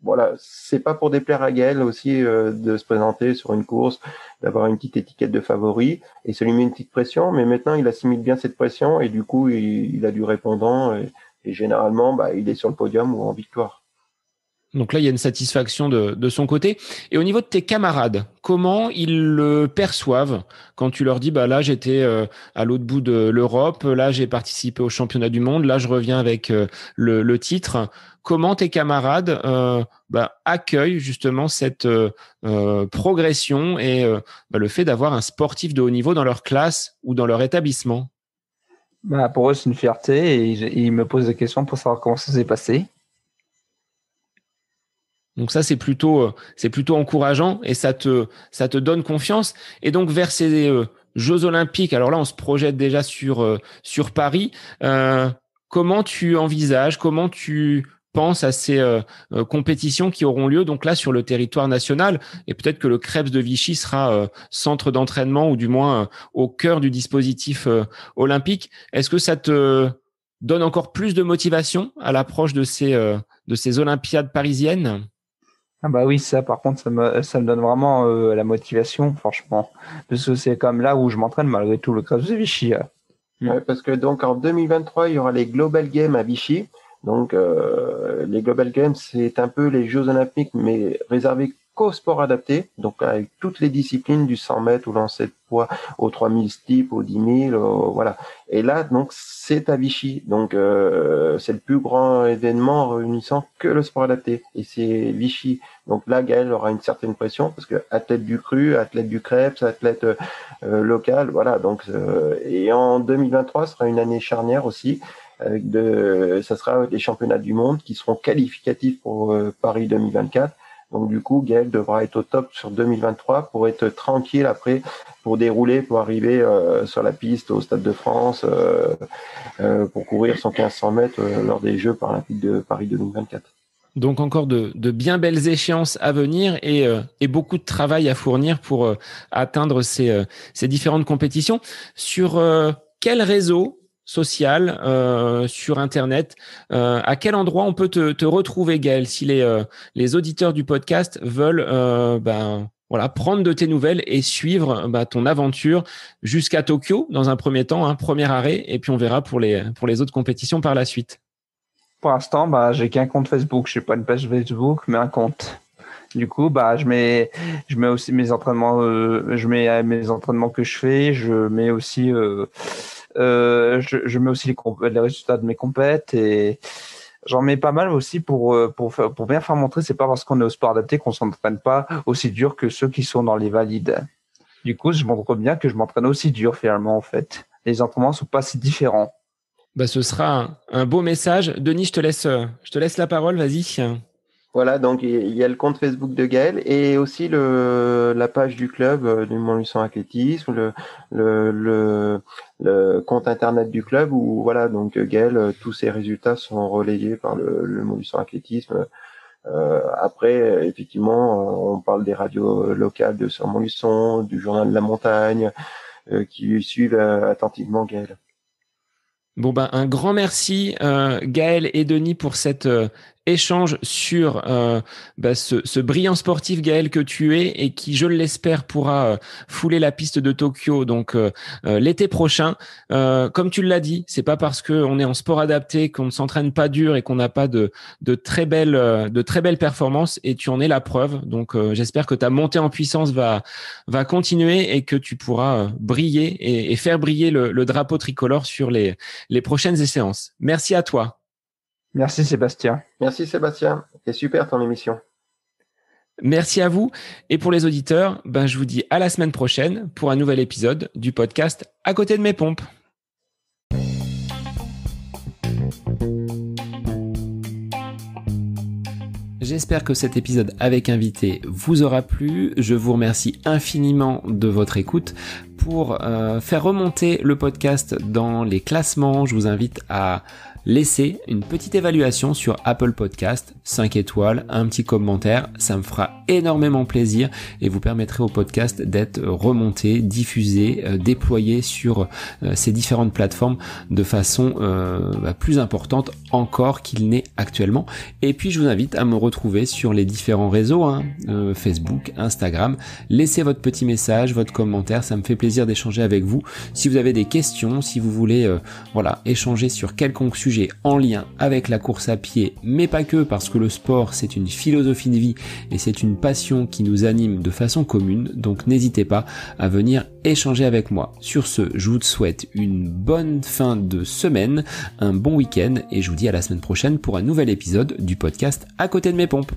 voilà, c'est pas pour déplaire à Gaël aussi de se présenter sur une course, d'avoir une petite étiquette de favori, et ça lui met une petite pression. Mais maintenant, il assimile bien cette pression, et du coup, il a du répondant, et généralement, il est sur le podium ou en victoire. Donc là, il y a une satisfaction de son côté. Et au niveau de tes camarades, comment ils le perçoivent quand tu leur dis, là, j'étais à l'autre bout de l'Europe, là, j'ai participé au championnat du monde, là, je reviens avec le titre. Comment tes camarades accueillent justement cette progression et le fait d'avoir un sportif de haut niveau dans leur classe ou dans leur établissement? Pour eux, c'est une fierté, et ils me posent des questions pour savoir comment ça s'est passé. Donc ça, c'est plutôt encourageant, et ça te donne confiance. Et donc vers ces Jeux Olympiques, alors là, on se projette déjà sur Paris. Comment tu envisages, comment tu penses à ces compétitions qui auront lieu donc là sur le territoire national, et peut-être que le Krebs de Vichy sera centre d'entraînement, ou du moins au cœur du dispositif olympique. Est-ce que ça te donne encore plus de motivation à l'approche de ces Olympiades parisiennes? Oui, ça, par contre, ça me donne vraiment la motivation, franchement. Parce que c'est comme là où je m'entraîne malgré tout, le Krebs de Vichy. Ouais, parce que donc en 2023, il y aura les Global Games à Vichy. Donc les Global Games, c'est un peu les Jeux Olympiques, mais réservés qu'au sport adapté. Donc avec toutes les disciplines du 100 mètres, au lancer de poids, au 3000 steeple, au 10 000, voilà. Et là, donc c'est à Vichy. Donc c'est le plus grand événement réunissant que le sport adapté. Et c'est Vichy. Donc là, Gaël aura une certaine pression, parce que athlète du cru, athlète du Krebs, athlète local, voilà. Donc et en 2023 sera une année charnière aussi. Ça sera les championnats du monde qui seront qualificatifs pour Paris 2024. Donc du coup, Gaël devra être au top sur 2023 pour être tranquille après, pour dérouler, pour arriver sur la piste au Stade de France, pour courir son 1500 mètres lors des Jeux paralympiques de Paris 2024. Donc encore de bien belles échéances à venir, et beaucoup de travail à fournir pour atteindre ces différentes compétitions. Sur quel réseau social, sur Internet, à quel endroit on peut te retrouver, Gaël, si les auditeurs du podcast veulent prendre de tes nouvelles et suivre ton aventure jusqu'à Tokyo dans un premier temps, premier arrêt, et puis on verra pour les autres compétitions par la suite. Pour l'instant, j'ai qu'un compte Facebook. Je n'ai pas une page Facebook, mais un compte. Du coup, je mets aussi mes entraînements. Je mets mes entraînements que je fais. Je mets aussi, je mets aussi les résultats de mes compètes, et j'en mets pas mal aussi pour bien faire montrer. C'est pas parce qu'on est au sport adapté qu'on s'entraîne pas aussi dur que ceux qui sont dans les valides. Du coup, je montre bien que je m'entraîne aussi dur finalement, en fait. Les entraînements sont pas si différents. Ce sera un beau message. Denis, je te laisse la parole, vas-y. Voilà, donc il y a le compte Facebook de Gaël, et aussi la page du club du Montluçon Athlétisme, le compte internet du club, où voilà, donc Gaël, tous ses résultats sont relayés par le Montluçon Athlétisme. Après, effectivement, on parle des radios locales de sur Montluçon, du Journal de la Montagne, qui suivent attentivement Gaël. Bon, un grand merci, Gaël et Denis, pour cette échange sur ce brillant sportif Gaël que tu es et qui, je l'espère, pourra fouler la piste de Tokyo donc l'été prochain. Comme tu l'as dit, c'est pas parce qu'on est en sport adapté qu'on ne s'entraîne pas dur et qu'on n'a pas de très belles performances, et tu en es la preuve. Donc j'espère que ta montée en puissance va continuer et que tu pourras briller et faire briller le drapeau tricolore sur les prochaines séances. Merci à toi. Merci Sébastien. Merci Sébastien. C'est super ton émission. Merci à vous. Et pour les auditeurs, je vous dis à la semaine prochaine pour un nouvel épisode du podcast À côté de mes pompes. J'espère que cet épisode avec invité vous aura plu. Je vous remercie infiniment de votre écoute. Pour faire remonter le podcast dans les classements, je vous invite à laisser une petite évaluation sur Apple Podcast, 5 étoiles, un petit commentaire, ça me fera énormément plaisir et vous permettrez au podcast d'être remonté, diffusé, déployé sur ces différentes plateformes de façon plus importante encore qu'il n'est actuellement. Et puis je vous invite à me retrouver sur les différents réseaux, Facebook, Instagram. Laissez votre petit message, votre commentaire, ça me fait plaisir d'échanger avec vous. Si vous avez des questions, si vous voulez échanger sur quelconque sujet en lien avec la course à pied, mais pas que, parce que le sport c'est une philosophie de vie et c'est une passion qui nous anime de façon commune, donc n'hésitez pas à venir échanger avec moi. Sur ce, je vous souhaite une bonne fin de semaine, un bon week-end et je vous dis à la semaine prochaine pour un nouvel épisode du podcast À côté de mes pompes.